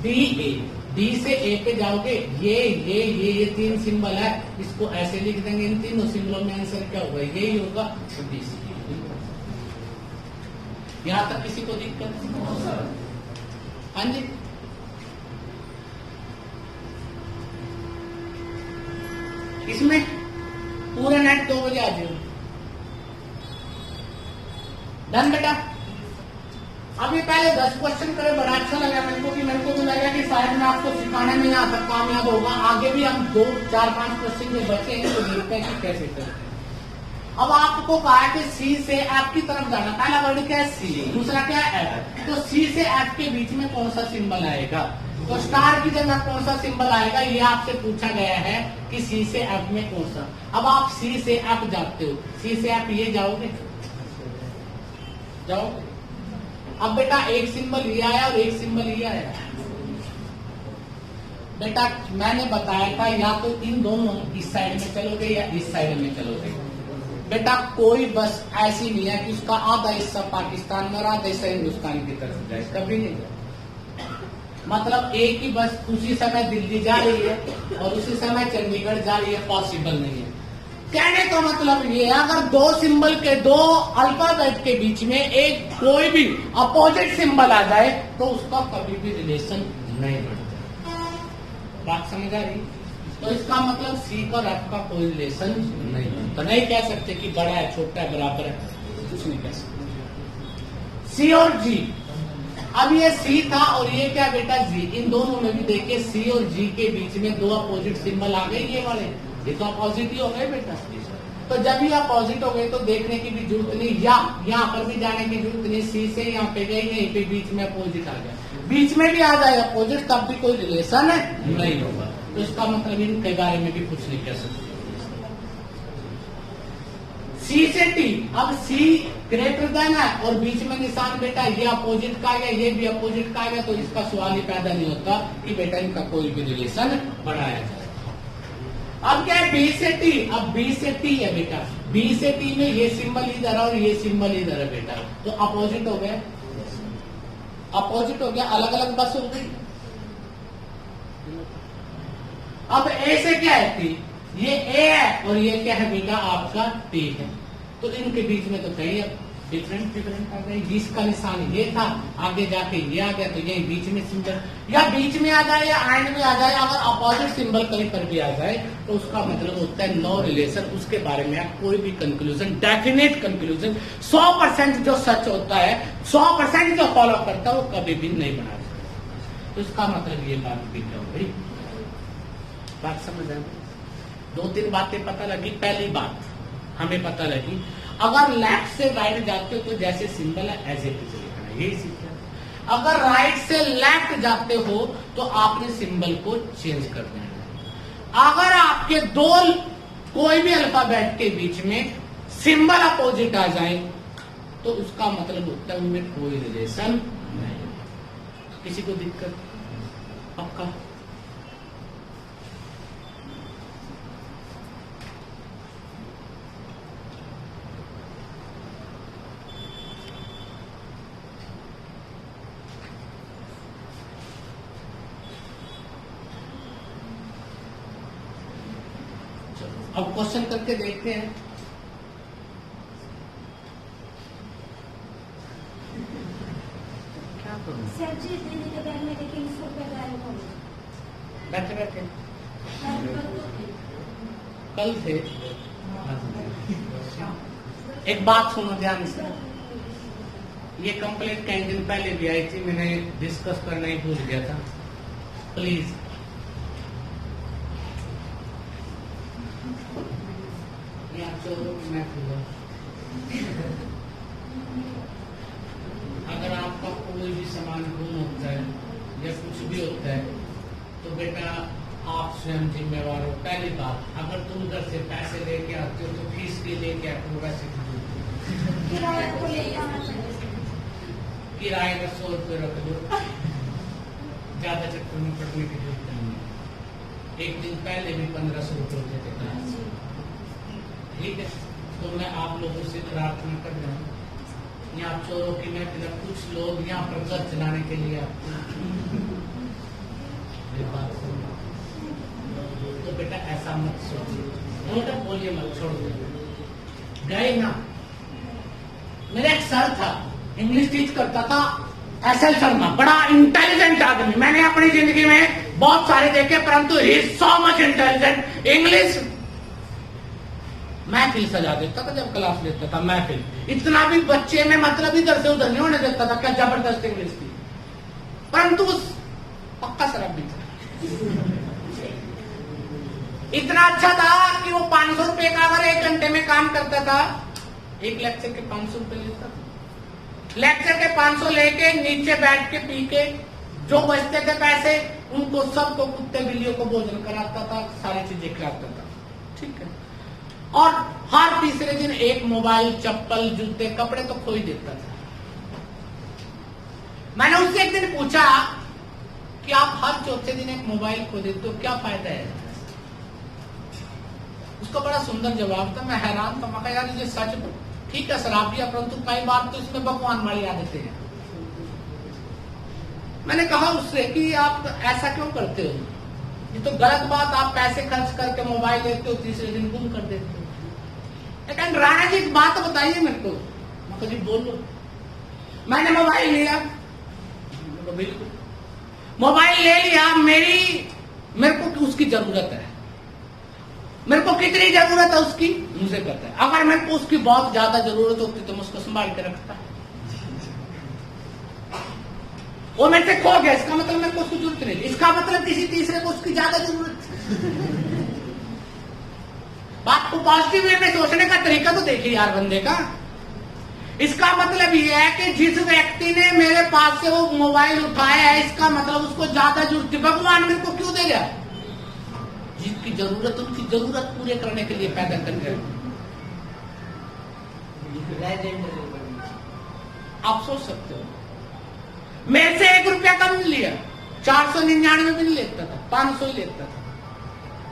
डी से ए पे जाओगे, ये 3 सिंबल है, इसको ऐसे लिख देंगे। इन तीनों सिंबलों में आंसर क्या होगा? यही होगा। डी से यहां तक किसी को दिक्कत? हाँ जी, इसमें पूरा नेट 2 बजे आ जाओ। डन बेटा। अब ये पहले 10 क्वेश्चन करे, बड़ा अच्छा लगा मेरे को भी लगा कि शायद मैं आपको सिखाने में यहाँ तक कामयाब होगा। आगे भी हम 2, 4, 5 क्वेश्चन जो बचे हैं तो देखते हैं कि कैसे करते हैं। अब आपको कहा कि सी से एफ की तरफ जाना, पहला वर्ड क्या है? सी, दूसरा क्या है? एफ। तो सी से एफ के बीच में कौन सा सिंबल आएगा? तो स्टार की जगह कौन सा सिंबल आएगा? ये आपसे पूछा गया है कि सी से एफ में कौन सा। अब आप सी से एफ जाते हो, सी से एफ ये जाओगे, जाओगे। अब बेटा एक सिंबल ये आया और एक सिंबल ये आया। बेटा मैंने बताया था या तो इन दोनों इस साइड में चलोगे या इस साइड में चलोगे। बेटा कोई बस ऐसी नहीं है कि उसका आधा हिस्सा पाकिस्तान में और आधा हिस्सा हिंदुस्तान की तरफ जाए, कभी नहीं जाए। मतलब एक ही बस उसी समय दिल्ली जा रही है और उसी समय चंडीगढ़ जा रही है, पॉसिबल नहीं है। कहने का मतलब ये है, अगर 2 सिंबल के 2 अल्फाबेट के बीच में एक कोई भी अपोजिट सिंबल आ जाए तो उसका कभी भी रिलेशन नहीं बनता। बात समझ आ रही? तो इसका मतलब सी का और एफ का कोई रिलेशन नहीं बनता। नहीं कह सकते कि बड़ा है, छोटा है, बराबर है, कुछ नहीं कह सकते। सी और जी, अब ये सी था और ये क्या बेटा? जी। इन दोनों में भी देखिए सी और जी के बीच में 2 अपोजिट सिंबल आ गए, ये वाले, ये तो अपोजिट ही हो गए बेटा। तो जब ये अपोजिट हो गए तो देखने की भी जरूरत नहीं, या यहाँ पर भी जाने की जरूरत नहीं। सी से यहाँ पे गए, यहीं पे बीच में अपोजिट आ गया, बीच में भी आ जाए अपोजिट, तब भी कोई रिलेशन नहीं होगा। तो इसका मतलब इनके बारे में भी कुछ नहीं कह सकते। सी से टी, अब सी ग्रेटर देन है और बीच में निशान बेटा ये अपोजिट का गया, ये भी अपोजिट का गया, तो इसका सवाल ही पैदा नहीं होता कि बेटा इनका कोई भी रिलेशन बढ़ाया जाए। अब क्या है? बी से टी, अब बी से टी है बेटा, बी से टी में ये सिंबल इधर है और ये सिंबल इधर है बेटा, तो अपोजिट हो गया, अपोजिट हो गया, अलग अलग बस हो गई। अब ए से क्या है? टी, ये ए है और ये क्या है बेटा आपका टी है। तो इनके बीच में तो कई डिफरेंट आ गए। जिसका निशान ये था आगे जाके ये आ गया, तो ये बीच में सिंबल या बीच में आ जाए या एंड में आ जाए, अगर अपोजिट सिंबल कहीं पर भी आ जाए तो उसका मतलब होता है नो रिलेशन। उसके बारे में आप कोई भी कंक्लूजन, डेफिनेट कंक्लूजन 100% जो सच होता है, 100% जो फॉलो करता है, वो कभी भी नहीं बना सकता। तो इसका मतलब ये बात भी क्या हो गई, बात समझ आए? 2-3 बातें पता लगी। पहली बात हमें पता लगी, अगर लेफ्ट से राइट जाते हो तो जैसे सिंबल है एज इट इज लिखना है, यही सीखना। अगर राइट से लेफ्ट जाते हो तो आपने सिंबल को चेंज कर देना है। अगर आपके दो कोई भी अल्फाबेट के बीच में सिंबल अपोजिट आ जाए तो उसका मतलब होता है उनमें कोई रिलेशन नहीं। किसी को दिक्कत? पक्का? अब क्वेश्चन करके देखते हैं। क्या करूं? सब्जी दीदी के बैग में लेकिन 100 रुपए गायब हो गए। बैठे बैठे कल तो थे। कल थे। एक बात सुनो ध्यान से, ये कंप्लेंट कई दिन पहले भी आई थी, मैंने डिस्कस करना ही भूल गया था। प्लीज अगर आपका कोई भी सामान गुम होता है या कुछ भी होता है तो बेटा आप स्वयं जिम्मेवार हो। पहली बात, अगर तुम घर से पैसे लेके आते हो तो फीस के लेके आते हो, वैसे किराया को ले आना चाहिए। किराए का 100 रुपये रख दो, ज्यादा चक्कर में पड़ने की जरूरत नहीं है। एक दिन पहले भी 1500 रुपये होते थे क्लास, ठीक है? तो मैं आप लोगों से प्रार्थना कर रहा हूँ, यहाँ चोरों की महफिल, कुछ लोग यहाँ पर घर चलाने के लिए आते हैं। बात सुनो, तो बेटा ऐसा मत सोचिए, बेटा बोलिए मत, छोड़ दो। गए ना, मेरा एक सर था, इंग्लिश टीच करता था, एसएल शर्मा, बड़ा इंटेलिजेंट आदमी। मैंने अपनी जिंदगी में बहुत सारे देखे, परंतु he is so much intelligent. English महफिल सजा देता था जब क्लास लेता था, महफिल। इतना भी बच्चे में मतलब इधर से उधर नहीं होने देता था, क्या जबरदस्त इंग्लिश थी। परंतु उस पक्का शराबी था, इतना अच्छा था कि वो 500 रुपए का अगर 1 घंटे में काम करता था, एक लेक्चर के 500 रुपए लेता था। लेक्चर के 500 लेके नीचे बैठ के पी के जो बचते थे पैसे, उनको सबको कुत्ते बिल्लियों को भोजन कराता था, सारी चीजें खिलाता था, ठीक है? और हर तीसरे दिन एक मोबाइल, चप्पल, जूते, कपड़े तो खो ही देता था। मैंने उससे एक दिन पूछा कि आप हर चौथे दिन एक मोबाइल खो देते हो, क्या फायदा है? उसका बड़ा सुंदर जवाब था। मैं हैरान था, मैं कहा यार ये सच, ठीक है शराबिया, परंतु कई बार तो इसमें भगवान वाली आदतें हैं। मैंने कहा उससे कि आप ऐसा क्यों करते हो, ये तो गलत बात, आप पैसे खर्च करके मोबाइल लेते हो, तीसरे दिन गुम कर देते हो। लेकिन राणा जी एक बात बताइए मेरे को। मैं कहा जी बोलो। मैंने मोबाइल लिया, बिल्कुल मोबाइल ले लिया, मेरे को उसकी जरूरत है, मेरे को कितनी जरूरत है उसकी मुझे पता है। अगर मेरे को उसकी बहुत ज्यादा जरूरत होती तो मैं उसको संभाल के रखता। वो मेरे से खो गया, इसका मतलब मेरे को उसकी जरूरत नहीं, इसका मतलब किसी तीसरे को उसकी ज्यादा जरूरत। बात को पॉजिटिव वे में सोचने का तरीका तो देखिए यार बंदे का। इसका मतलब यह है कि जिस व्यक्ति ने मेरे पास से वो मोबाइल उठाया है, इसका मतलब उसको ज्यादा जरूरत थी। भगवान मेरे को क्यों दे गया? जिसकी जरूरत, उनकी जरूरत पूरे करने के लिए पैदा कर गए। आप सोच सकते हो, मेरे से 1 रुपया कम लिया, 499 भी नहीं लेता था, 500 ही लेता था,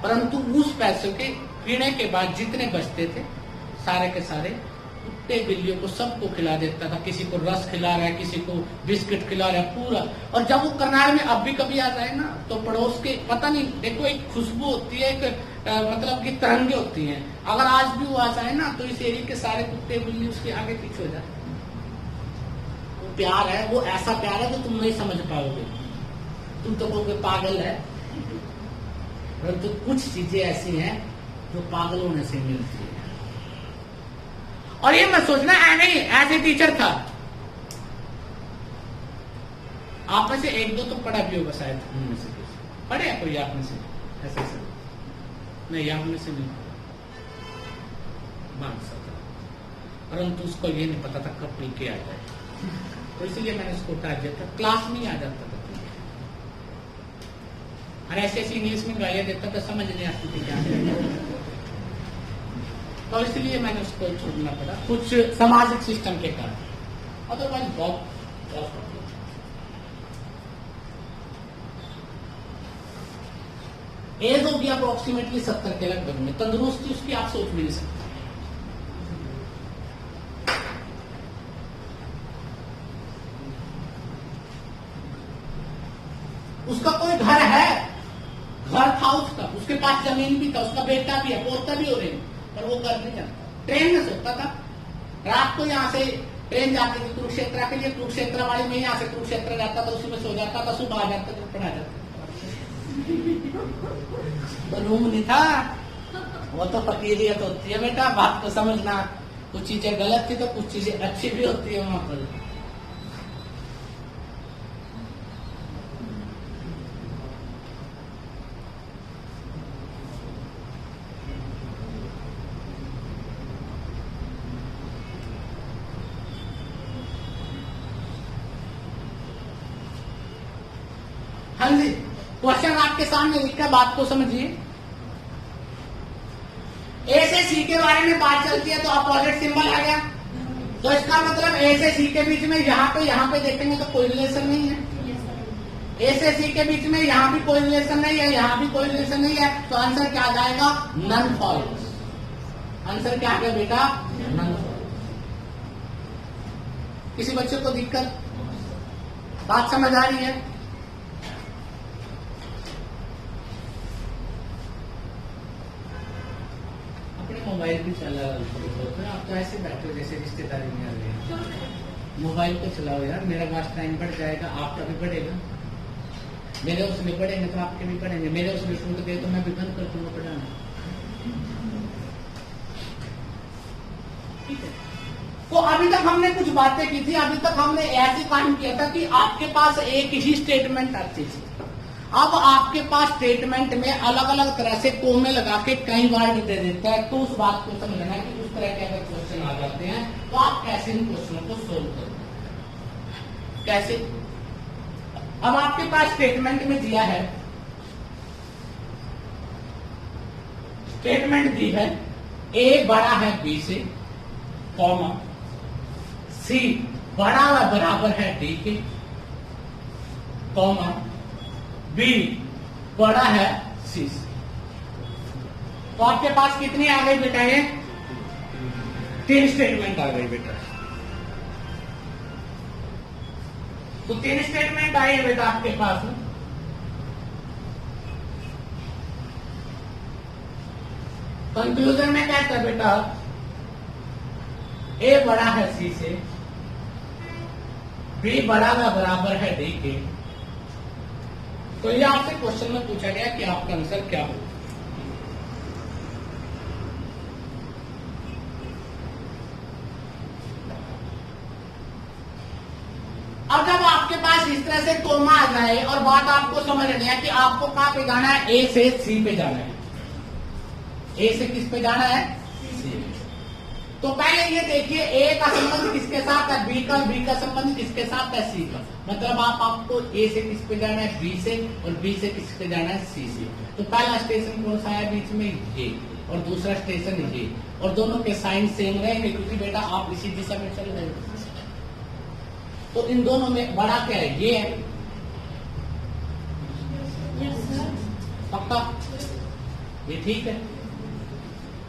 परंतु उस पैसे के पीने के बाद जितने बचते थे सारे के सारे कुत्ते बिल्लियों को सबको खिला देता था। किसी को रस खिला रहा है, किसी को बिस्किट खिला रहा है पूरा। और जब वो करनाल में अब भी कभी आ जाए ना, तो पड़ोस के, पता नहीं, देखो एक खुशबू होती है, एक मतलब कि तरंगे होती हैं। अगर आज भी वो आ जाए ना तो इस एरिया के सारे कुत्ते बिल्ली उसके आगे पीछे हो जाए। वो प्यार है, वो ऐसा प्यार है जो तुम नहीं समझ पाओगे। तुम तो कहोगे पागल है, परंतु कुछ चीजें ऐसी हैं जो पागल होने से मिलती है। और ये मत सोचना नहीं ऐसे टीचर था। आप में से एक दो तो पढ़ा भी होगा शायद, उनमें से पढ़े या कोई आप में से ऐसे नहीं, आप में से नहीं मान सकता, परंतु उसको ये नहीं पता था कब पी के आ जाए, तो इसलिए मैंने उसको उठा दिया था। क्लास में ही आ जाता था और ऐसे ऐसे इंग्लिश में गालियां देता था, समझ नहीं आती थी क्या, तो इसलिए मैंने उसको छोड़ना पड़ा कुछ सामाजिक सिस्टम के कारण। अदरवाइज बहुत एज होगी अप्रोक्सीमेटली 70 के लगभग में, तंदुरुस्ती उसकी आप सोच भी नहीं सकते। उसका कोई घर है, घर था उसके पास जमीन भी था, उसका बेटा भी है, पोता भी हो रहे, पर वो कर नहीं जाता। ट्रेन में सोता था, रात को यहाँ से ट्रेन जाती थी कुरुक्षेत्र के लिए, कुरुक्षेत्र वाली में यहाँ से कुरुक्षेत्र जाता था, उसी में सो जाता था, सुबह आ जाता था, पढ़ा जाता। तो रूम नहीं था, वो तो फकीरियत होती है बेटा, बात को समझना। कुछ चीजें गलत थी तो कुछ चीजें अच्छी भी होती है वहां पर। हाँ जी, क्वेश्चन आपके सामने लिखा, बात को समझिए। ए से सी के बारे में बात चलती है तो अपोजिट सिंबल आ गया, तो इसका मतलब ए से सी के बीच में यहाँ पे देखेंगे तो कोई रिलेशन नहीं है। ए से सी के बीच में यहाँ भी कोई रिलेशन नहीं है, यहाँ भी कोई रिलेशन नहीं है, तो आंसर क्या आ जाएगा? None false. आंसर क्या आ गया बेटा? None false. किसी बच्चे को दिक्कत? बात समझ आ रही है? मोबाइल भी चला रहा, आप तो ऐसे बैठे हो जैसे रिश्तेदारी में आ गए। मोबाइल को चलाओ यार, मेरा वाच टाइम बढ़ जाएगा, आपका भी बढ़ेगा। मेरे उसमें बढ़ेंगे तो आपके भी बढ़ेंगे, मेरे उसमें छूट गए तो मैं भी बंद कर दूंगा पढ़ाना। ठीक है, तो अभी तक हमने कुछ बातें की थी, अभी तक हमने ऐसे काम किया था कि आपके पास एक ही स्टेटमेंट आती थी। अब आपके पास स्टेटमेंट में अलग अलग तरह से कोमे लगा के कई वर्ड दे देता है, तो उस बात को समझना कि उस तरह के अगर क्वेश्चन आ जाते हैं तो आप कैसे इन क्वेश्चनों को सोल्व करें, कैसे। अब आपके पास स्टेटमेंट में दिया है, स्टेटमेंट दी है ए बड़ा है बी से, कॉमा सी बड़ा व बराबर है डी के, कॉमा बी बड़ा है सी से। तो आपके पास कितनी आ गई बेटा? ये 3 स्टेटमेंट आ गई बेटा। तो 3 स्टेटमेंट आई है बेटा आपके पास। कंक्लूजन में क्या कहता है बेटा? ए बड़ा है सी से, बी बड़ा व बराबर है डी के। तो ये आपसे क्वेश्चन में पूछा गया कि आपका आंसर क्या हो। अब जब आपके पास इस तरह से कोमा आ जाए और बात आपको समझनी है कि आपको कहां पे जाना है, ए से सी पे जाना है। ए से किस पे जाना है? सी। तो पहले ये देखिए ए का संबंध किसके साथ है? बी का संबंध किसके साथ है? सी का। मतलब आपको ए से किस पे जाना है? बी से, और बी से किस पे जाना है? सी से। तो पहला स्टेशन कौन सा है बीच में? ये, और दूसरा स्टेशन ये, और दोनों के साइन सेम रहेंगे क्योंकि बेटा आप इसी दिशा में चल रहे हो। तो इन दोनों में बड़ा क्या है? ये है। पक्का? ये ठीक है।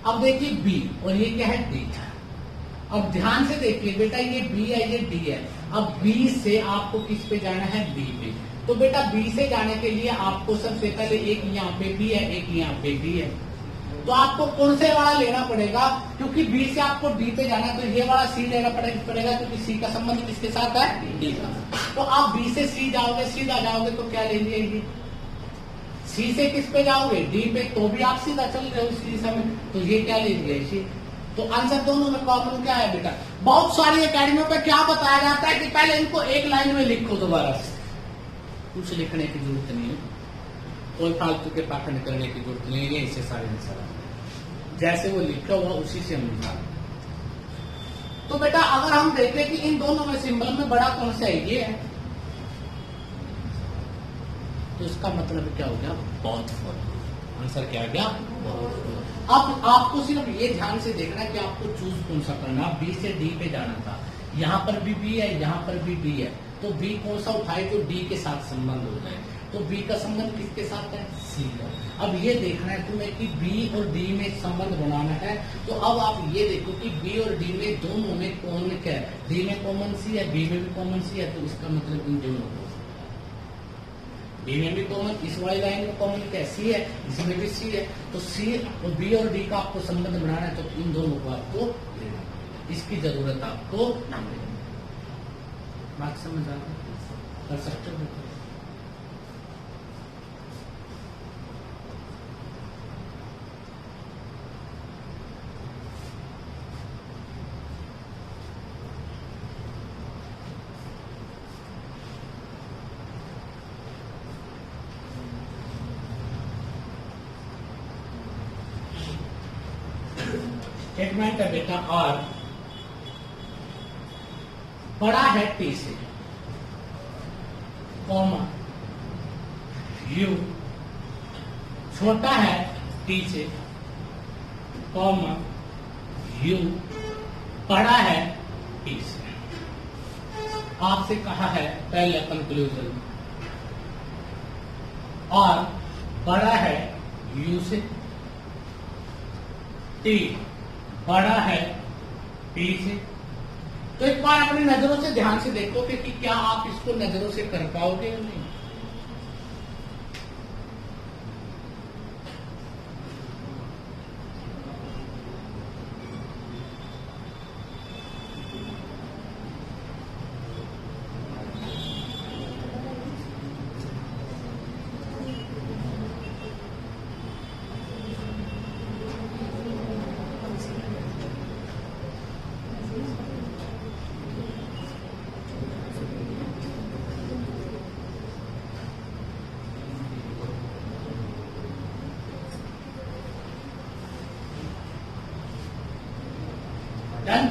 अब देखिए बी, और ये क्या है? डी। अब ध्यान से देखिए बेटा, ये बी है, ये डी है। अब बी से आपको किस पे जाना है? बी पे। तो बेटा बी से जाने के लिए आपको सबसे पहले एक यहाँ पे बी है, एक यहाँ पे बी है। तो आपको कौन से वाला लेना पड़ेगा, क्योंकि बी से आपको डी पे जाना है तो ये वाला सी लेना पड़ेगा, क्योंकि सी का संबंध किसके साथ है, डी का। तो आप बी से सी जाओगे, सीधा जाओगे तो क्या ले लीजिए, सी से किस पे जाओगे, डी पे, तो भी आप सीधा चल रहे हो इस दिशा में, तो ये क्या ले लीजिए, सी। तो आंसर दोनों में कॉमन क्या है बेटा। बहुत सारी अकेडमियों पे क्या बताया जाता है कि पहले इनको एक लाइन में लिखो, दोबारा से कुछ लिखने की जरूरत नहीं है, कोई फालतू के पाखंड करने की जरूरत नहीं है, इससे सारे आंसर जैसे वो लिखा हुआ उसी से हम निकाल। तो बेटा अगर हम देखें कि इन दोनों में सिंबल में बड़ा कौन सा है, ये है, तो इसका मतलब क्या हो गया, बहुत फॉर। आंसर क्या गया, अब आपको सिर्फ ये ध्यान से देखना कि आपको चूज कौन सा करना। बी से डी पे जाना था, यहाँ पर भी बी है, यहाँ पर भी बी है, तो बी कौन सा उठाए जो डी के साथ संबंध हो जाए। तो बी का संबंध किसके साथ है, सी का। अब ये देखना है तुम्हें कि बी और डी में संबंध बनाना है, तो अब आप ये देखो कि बी और डी में दोनों में कौन क्या है, डी में कॉमन सी है, बी में भी कॉमन सी है, तो इसका मतलब इन दोनों को, बी में भी कॉमन, इस वाली लाइन में कॉमन क्या है, सी है, इसमें भी सी है, तो सी और बी और डी का आपको संबंध बनाना है, तो इन दोनों को आपको लेना, इसकी जरूरत आपको नहीं। बात समझ आ कर सकते हो। स्टेटमेंट है बेटा, और बड़ा है टी से, कॉमा यू छोटा है टी से, कॉमा यू बड़ा है टी से। आपसे कहा है पहले कंक्लूजन, और बड़ा है यू से, टी बड़ा है पी से। तो एक बार अपनी नजरों से ध्यान से देखोगे कि क्या आप इसको नजरों से कर पाओगे या नहीं। डन।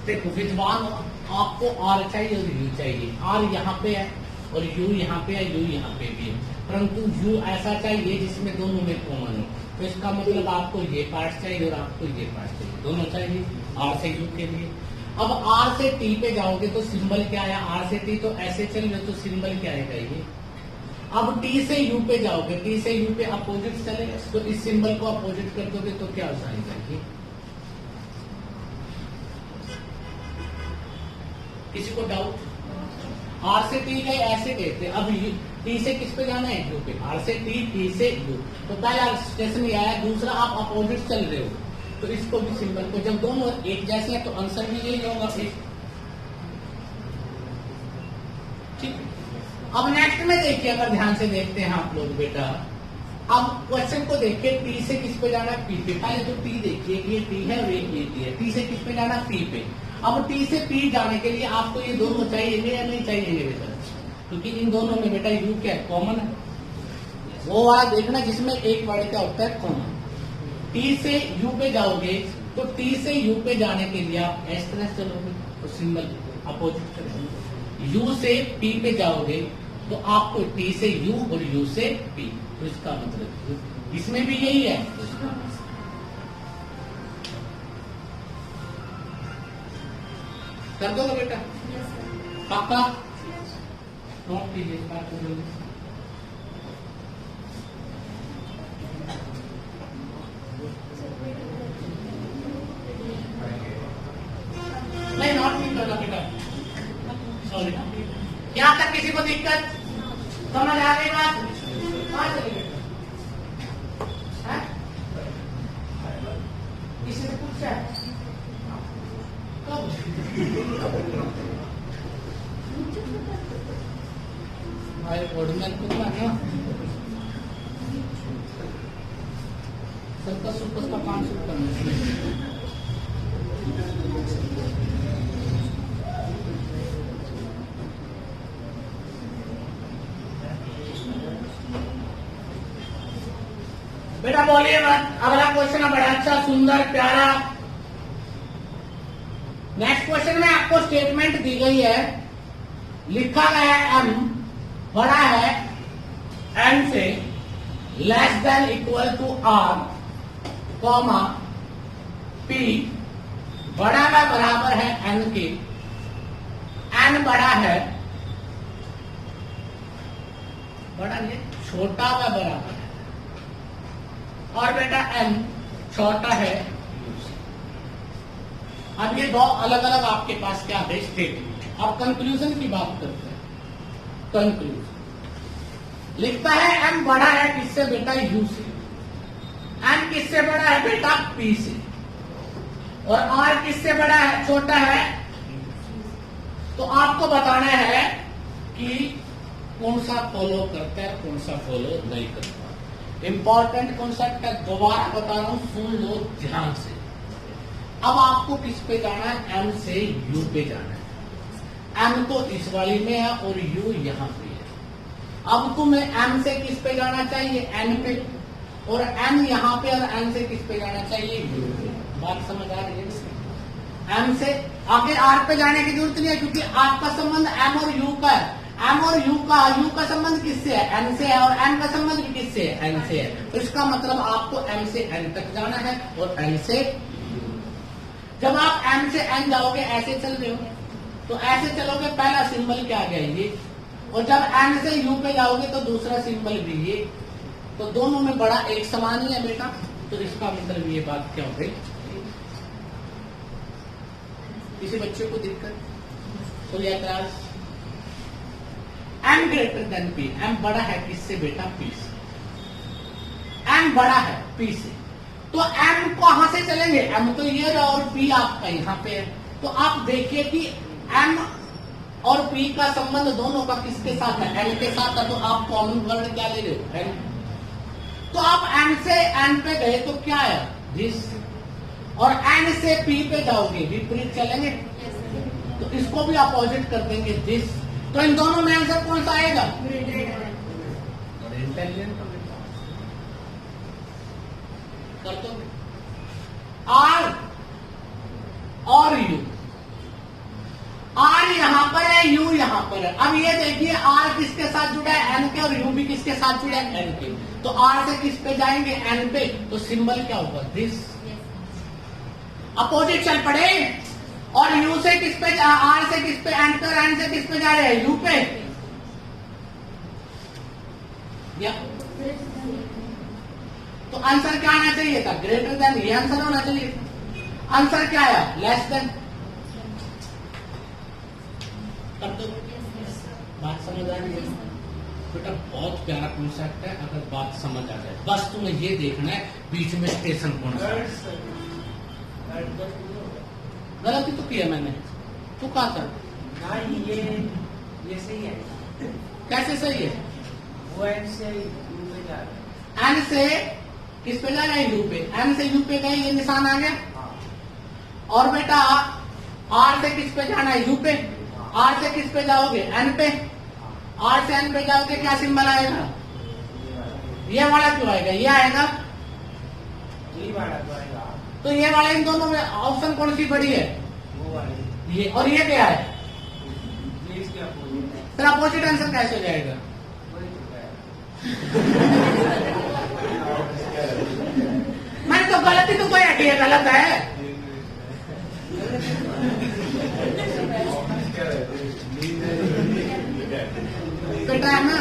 देखो विद्वान आपको आर चाहिए और यू चाहिए, आर यहाँ पे है और यू यहाँ पे है, यू यहाँ पे भी है, परंतु यू ऐसा चाहिए जिसमें दोनों में कॉमन हो। तो इसका मतलब आपको ये पार्ट चाहिए और आपको ये पार्ट चाहिए, दोनों चाहिए आर से यू के लिए। अब आर से टी पे जाओगे तो सिंबल क्या है, आर से टी तो ऐसे चल रहे तो सिंबल क्या आएगा ये। अब टी से यू पे जाओगे, टी से यू पे अपोजिट चलेगा, तो इस सिंबल को अपोजिट कर दोगे तो क्या हो जाएगा ये। किसी को डाउट, आर से टी गए ऐसे गए थे, अब टी से किस पे जाना है, यू पे, आर से टी से यू, तो पहला स्टेशन ये आया, दूसरा आप अपोजिट चल रहे हो, तो इसको भी सिंबल को जब दोनों एक जैसे हैं तो आंसर भी यही होगा। ठीक, अब नेक्स्ट में देखिए, अगर ध्यान से देखते हैं आप लोग बेटा, अब क्वेश्चन को देखिए, टी से किस पे जाना है, पी पे। पहले तो टी देखिए, ये टी है और ये टी है, टी से किस पे जाना, पी पे। अब टी से पी जाने के लिए आपको ये दोनों चाहिए या नहीं चाहिए बेटा, क्योंकि इन दोनों में बेटा यू क्या है, कॉमन है। वो वाला देखना जिसमें एक वर्ड क्या होता है, कॉमन। टी से यू पे जाओगे तो टी से यू पे जाने के लिए आप इस तरह चलोगे तो सिंबल अपोजिट करेंगे। यू से पी पे जाओगे तो आपको टी से यू और यू से पी, तो इसका मतलब इसमें भी यही है। कर दो बेटा पक्का, नोट कीजिए इस बात को जल्दी। नहीं नोट नहीं करना बेटा, सॉरी। यहाँ तक किसी को दिक्कत समझ आ गई बात, कहाँ चली बेटा, हमारे ओरिजिनल को ना सबका सुपर का 500 करना। बेटा बोलिए मत। अगला क्वेश्चन है बड़ा अच्छा सुंदर प्यारा। नेक्स्ट क्वेश्चन में आपको स्टेटमेंट दी गई है, लिखा गया है m बड़ा है n से less than equal to r comma p बड़ा का बराबर है n के, n बड़ा है, बड़ा ये छोटा का बराबर है और बेटा n छोटा है। अब ये दो अलग अलग आपके पास क्या है स्टेटमेंट। अब कंक्लूजन की बात करते हैं। कंक्लूजन लिखता है m बड़ा है किससे बेटा u से, n किससे बड़ा है बेटा p से, और r किससे बड़ा है छोटा है। तो आपको बताना है कि कौन सा फॉलो करता है कौन सा फॉलो नहीं करता। इंपॉर्टेंट कॉन्सेप्ट है, दोबारा बता रहा हूं, सुन लो ध्यान से। अब आपको किस पे जाना है, m से u पे जाना है। m तो इस वाली में है और u यहां पे है। अब तुम्हें m से किस पे जाना चाहिए, n पे, और n यहां पे, और n से किस पे जाना चाहिए, u पे। बात समझ आ रही है। m से आगे r पे जाने की जरूरत नहीं है क्योंकि आपका संबंध m और u का है। m और u का संबंध किससे है, n से है, और n का संबंध भी किससे है, n से है। तो इसका मतलब आपको m से n तक जाना है और n से u। जब आप m से n जाओगे ऐसे चल रहे हो तो ऐसे चलोगे, पहला सिंबल क्या आ गया ये, और जब n से u पे जाओगे तो दूसरा सिंबल भी ये, तो दोनों में बड़ा एक समान ही है बेटा। तो इसका मतलब ये बात क्या हो गई। किसी बच्चे को दिक्कत, तो यह class m greater than p, m बड़ा है किससे बेटा, p से। m बड़ा है p से, तो m कहां से चलेंगे, m तो ये रहा और p आपका यहाँ पे है। तो आप देखिए कि m और p का संबंध दोनों का किसके साथ है, n के साथ है। तो आप कॉमन वर्ड क्या ले रहे हो, n। तो आप m से n पे गए तो क्या है, दिस, और n से p पे जाओगे विपरीत चलेंगे, तो इसको भी अपोजिट कर देंगे, दिस। तो इन दोनों में आंसर कौन सा आएगा, इंटेलिजेंट कर दो। R और U, R यहां पर है, U यहां पर है। अब ये देखिए R किसके साथ जुड़ा है, N के, और U भी किसके साथ जुड़ा है, N के। तो R से किस पे जाएंगे, N पे, तो सिंबल क्या होगा, दिस। अपोजिट चल पड़े। और U से किस पे, R से किस पे, N पे, और N से किस पे जा रहे हैं, U पे। या तो आंसर क्या आना चाहिए था, ग्रेटर देन, ये आंसर होना चाहिए। आंसर क्या आया, लेस देन। कर दो, बात समझ आ रही है बेटा। बहुत प्यारा कॉन्सेप्ट है, अगर बात समझ आ जाए। बस तुम्हें ये देखना है बीच में स्टेशन कौन सा है। गलती तो किया मैंने, तू कहा था ये सही है। कैसे सही है, वो n से u पे जा रहा है। n से किस पे जा रहे हैं, u पे। n से u पे गए, ये निशान आ गया। और बेटा r से किस पे जाना है, u पे। r से किस पे जाओगे, n पे। r से n पे जाओगे, क्या सिंबल आएगा, ये वाला क्यों आएगा, ये आएगा, ये वाला तो आएगा। तो ये वाला, इन दोनों में ऑप्शन कौन सी बड़ी है, वो वाली। ये, और ये क्या है, ये इसके अपोजिट है। फिर अपोजिट आंसर कैसे हो जाएगा। वही तो है। मैंने तो गलती तो कोई हटी है, गलत है। बेटा है ना,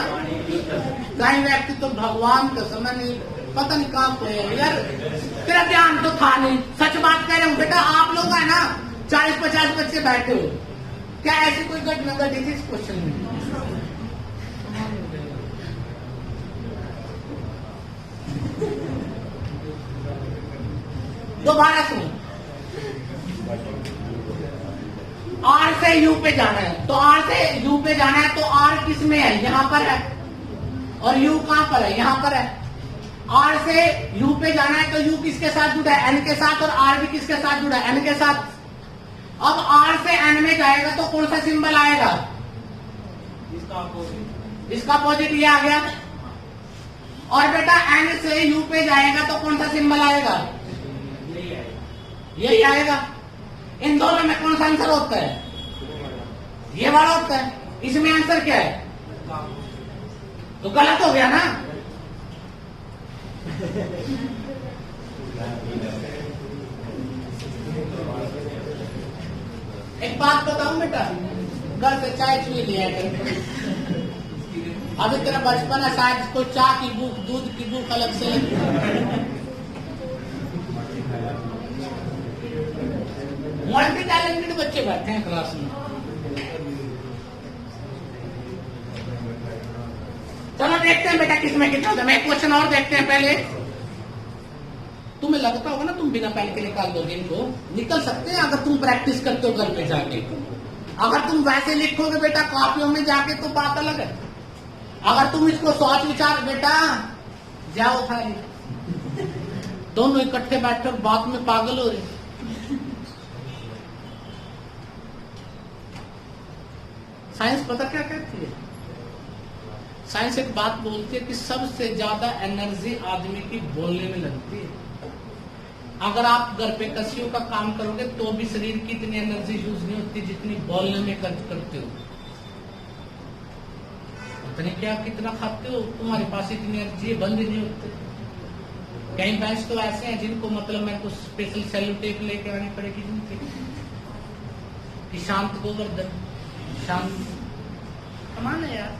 कई व्यक्ति तो भगवान का समय नहीं, पता नहीं कहाँ पे है यार, तेरा ध्यान तो था नहीं। सच बात कह रहे हूँ बेटा, आप लोग है ना 40-50 बच्चे बैठे हो, क्या ऐसी कोई घटना घटी थी इस क्वेश्चन में। दोबारा सुनो, R से यू पे जाना है, तो आर से यू पे जाना है, तो आर किस में है? यहाँ पर है। और यू कहाँ पर है? यहाँ पर है। आर से यू पे जाना है, तो यू किसके साथ जुड़ा है? एन के साथ। और आर भी किसके साथ जुड़ा है? एन के साथ। अब आर से एन में जाएगा तो कौन सा सिंबल आएगा? इसका अपोजिट। इसका अपोजिट ये आ गया। और बेटा एन से यू पे जाएगा तो कौन सा सिंबल आएगा? यही आएगा। यही आएगा। इन दोनों में कौन सा आंसर होता है? ये वाला होता है। इसमें आंसर क्या है? इसका अपोजिट। तो गलत हो गया ना। एक बात बताऊं बेटा, घर से चाय चुनी लिया कर। अभी तेरा बचपन है, शायद कोई चाय की भूख, दूध की भूख अलग से लगी। मल्टी टैलेंटेड बच्चे बैठे हैं क्लास में। चलो देखते हैं बेटा किसमें कितना होता है। मैं क्वेश्चन और देखते हैं पहले। तुम्हें लगता होगा ना तुम बिना पेन के निकाल दोगे इनको? निकल सकते हैं अगर तुम प्रैक्टिस करते हो घर पे जाके। अगर तुम वैसे लिखोगे बेटा कॉपियों में जाके तो बात अलग है। अगर तुम इसको सोच विचार बेटा जाओ खाली, दोनों इकट्ठे बैठकर बात में पागल हो रहे। साइंस पता क्या कहती है? साइंस एक बात बोलती है कि सबसे ज्यादा एनर्जी आदमी की बोलने में लगती है। अगर आप घर पे कसियों का काम करोगे तो भी शरीर की इतनी एनर्जी यूज नहीं होती जितनी बोलने में खर्च करते हो। पता नहीं क्या कितना खाते हो, तुम्हारे पास इतनी एनर्जी बंद ही नहीं होती। कई भैंस तो ऐसे हैं जिनको मतलब मैं कुछ स्पेशल सेलो टेप लेके आनी पड़ेगी जिनकी कि शांत गोवर्धन शांत। कमाल है यार,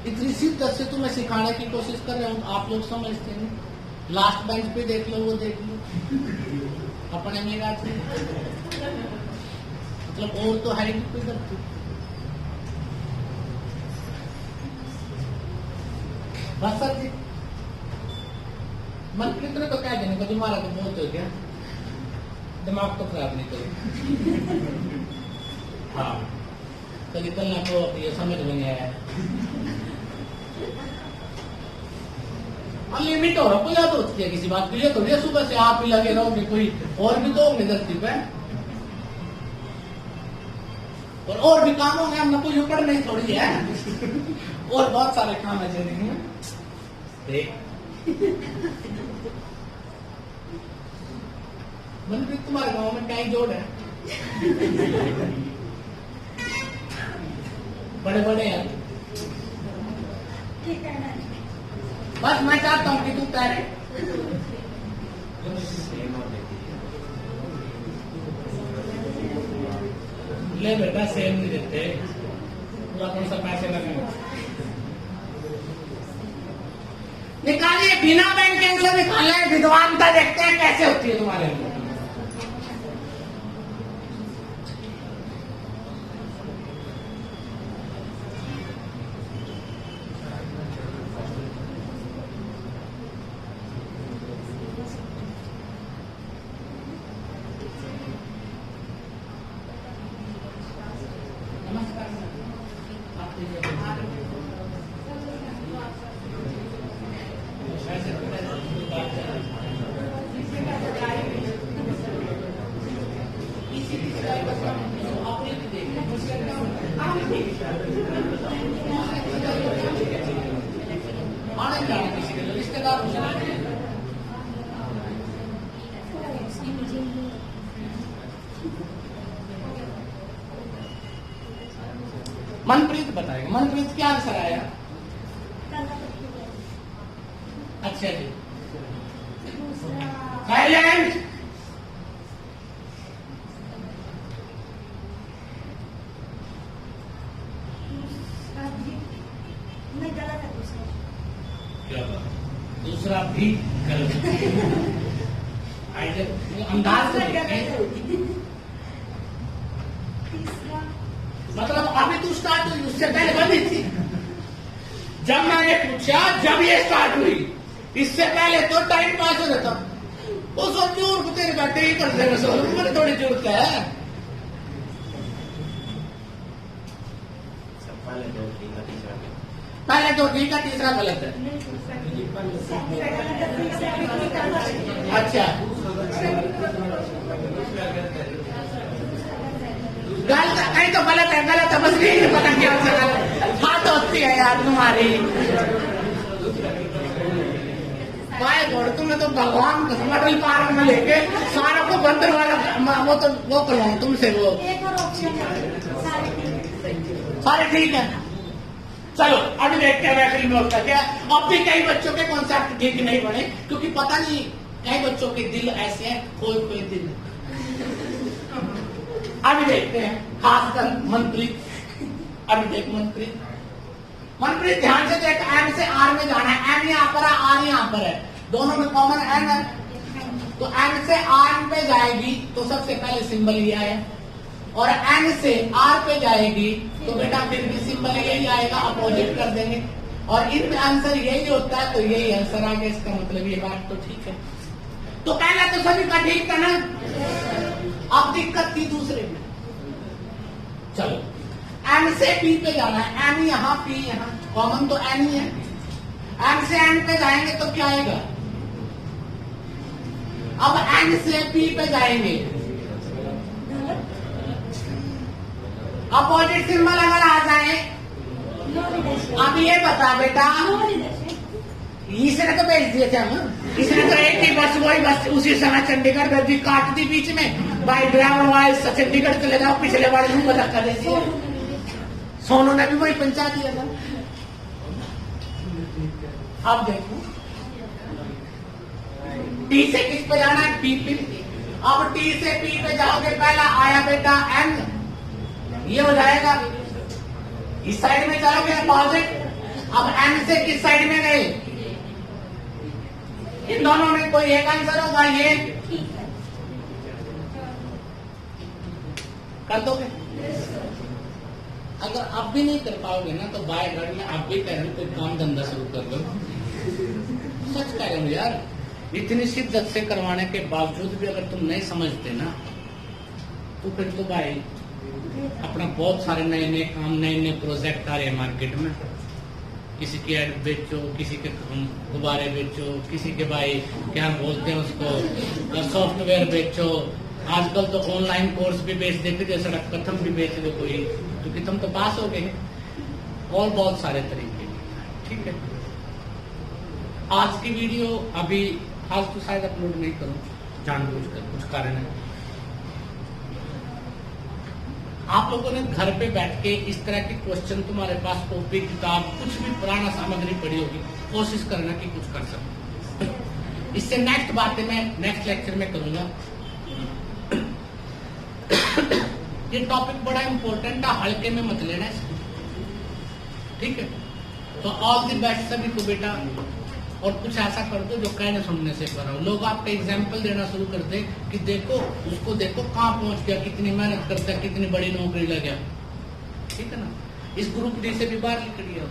इतनी शिद्दत से तुम्हें सिखाने की कोशिश कर रहे हूं, आप लोग समझते नहीं। लास्ट बेंच पे देख लो, वो देख लो अपने में मतलब और तो है ही कोई गलती। बस सर जी मंत्री तो क्या देने का, तुम्हारा तो बहुत हो गया, दिमाग तो खराब नहीं करो। हाँ तो निकलना को ये समझ में नहीं आया। लिमिट हो रहा, कोई याद होती है किसी बात के लिए? तो ये सुबह से आप ही लगे रहोगे, कोई और भी तो होंगे धरती पे, और भी काम होंगे। हम कोई ऊपर नहीं थोड़ी है, और बहुत सारे काम है जिंदगी में। मनप्रीत तुम्हारे गांव में क्या ही जोड़ है? बड़े बड़े हैं। ठीक है ना। बस मैं चाहता हूं कि तू तैरे। ले बेटा सेम नहीं देते, पूरा कौन सा पैसे लगेंगे? निकालिए, बिना पेन के आंसर निकालना है। विद्वानता देखते हैं कैसे होती है तुम्हारे लिए। रिश्तेदार मनप्रीत बताएगा। मनप्रीत क्या आंसर आया? अच्छा जी, साइलेंट। दूसरा भी गलत। अंदाज से मतलब अभी तू स्टार्ट हुई, उससे पहले बनी थी। जब मैंने पूछा, जब ये स्टार्ट हुई, इससे पहले तो टाइम पास हो जाता। वो सोचो तेरे बेटे ही कर देगा, सोच थोड़ी जरूरत है। पहले दो ठीक है तीसरा क्या? पहले दो ठीक है तीसरा गलत है। अच्छा गलत कहीं तो गलत है बस नहीं पता क्या बात होती है यार तुम्हारी। भाई घोड़ तुम्हें तो भगवान मॉडल पार्क में लेके सारा को बंदर वाला वो करवाऊं तुमसे वो एक और ऑप्शन है सारे ठीक है। चलो अभी देखते हैं वैसे में होता क्या। अब भी कई बच्चों के कॉन्सेप्ट ठीक नहीं बने क्योंकि पता नहीं कई बच्चों के दिल ऐसे हैं कोई दिल। अभी देखते हैं खासकर मनप्रीत। अभी देख मनप्रीत ध्यान से देख एम से आर में जाना है। एम यहाँ पर है आर यहाँ पर है दोनों में कॉमन एम है तो एम से आर पे जाएगी तो सबसे पहले सिंबल ये आया और एन से आर पे जाएगी तो बेटा फिर भी सिंबल यही आएगा अपोजिट कर देंगे और इनमें आंसर यही होता है तो यही आंसर आ गया। इसका मतलब ये बात तो ठीक है। तो पहला तो सभी का ठीक था ना। अब दिक्कत थी दूसरे में। चलो एम से पी पे जाना है। एम यहाँ पी यहाँ कॉमन तो एन ही है। एम से एन पे जाएंगे तो क्या आएगा। अब एन से पी पे जाएंगे अपोजिट सिंबल अगर आ जाए अब ये बता बेटा इसने तो भेज दिए थे हम। इसने तो एक ही बस वही बस उसी समय चंडीगढ़ भेज दी काट दी बीच में भाई ड्राइवर वाइज चंडीगढ़ चले जाओ पिछले बार में धक्का दे दिया। सोनू ने भी वही पहुंचा दिया था। अब देखो टी से किस पे जाना है पी पे। अब टी से पी पे जाओगे पहला आया बेटा एन ये हो जाएगा इस साइड में चलोगे अपोजिट। अब एन से किस साइड में गए इन दोनों में कोई एक आंसर होगा ये कर दोगे। अगर अब भी नहीं कर पाओगे ना तो बाय गॉड में आप भी कह रहे हो कोई काम धंधा शुरू कर लो। सच कह रहे हो यार इतनी शिद्दत से करवाने के बावजूद भी अगर तुम नहीं समझते ना तो फिर तो भाई अपना बहुत सारे नए काम नए प्रोजेक्ट आ रहे हैं मार्केट में। किसी के एड बेचो किसी के गुब्बारे बेचो किसी के भाई क्या बोलते हैं उसको सॉफ्टवेयर बेचो। आजकल तो ऑनलाइन कोर्स भी बेच देते थे सड़क प्रथम भी बेच दो कोई क्योंकि तुम तो पास हो गए और बहुत सारे तरीके। ठीक है आज की वीडियो अभी आज तो शायद अपलोड नहीं करूं जानबूझकर कुछ कारण है। आप लोगों ने घर पे बैठ के इस तरह के क्वेश्चन तुम्हारे पास कॉपी किताब कुछ भी पुराना सामग्री पड़ी होगी कोशिश करना कि कुछ कर सको। इससे नेक्स्ट बातें मैं नेक्स्ट लेक्चर में करूंगा। ये टॉपिक बड़ा इंपॉर्टेंट है हल्के में मत लेना इसको। ठीक है तो ऑल द बेस्ट सभी को बेटा और कुछ ऐसा कर दो जो कहने सुनने से करो। लोग आपका एग्जाम्पल देना शुरू कर दे कि देखो उसको देखो कहाँ पहुंच गया कितनी मेहनत करता है कितनी बड़ी नौकरी लग गया। ठीक है ना इस ग्रुप डी से भी बाहर निकल गया।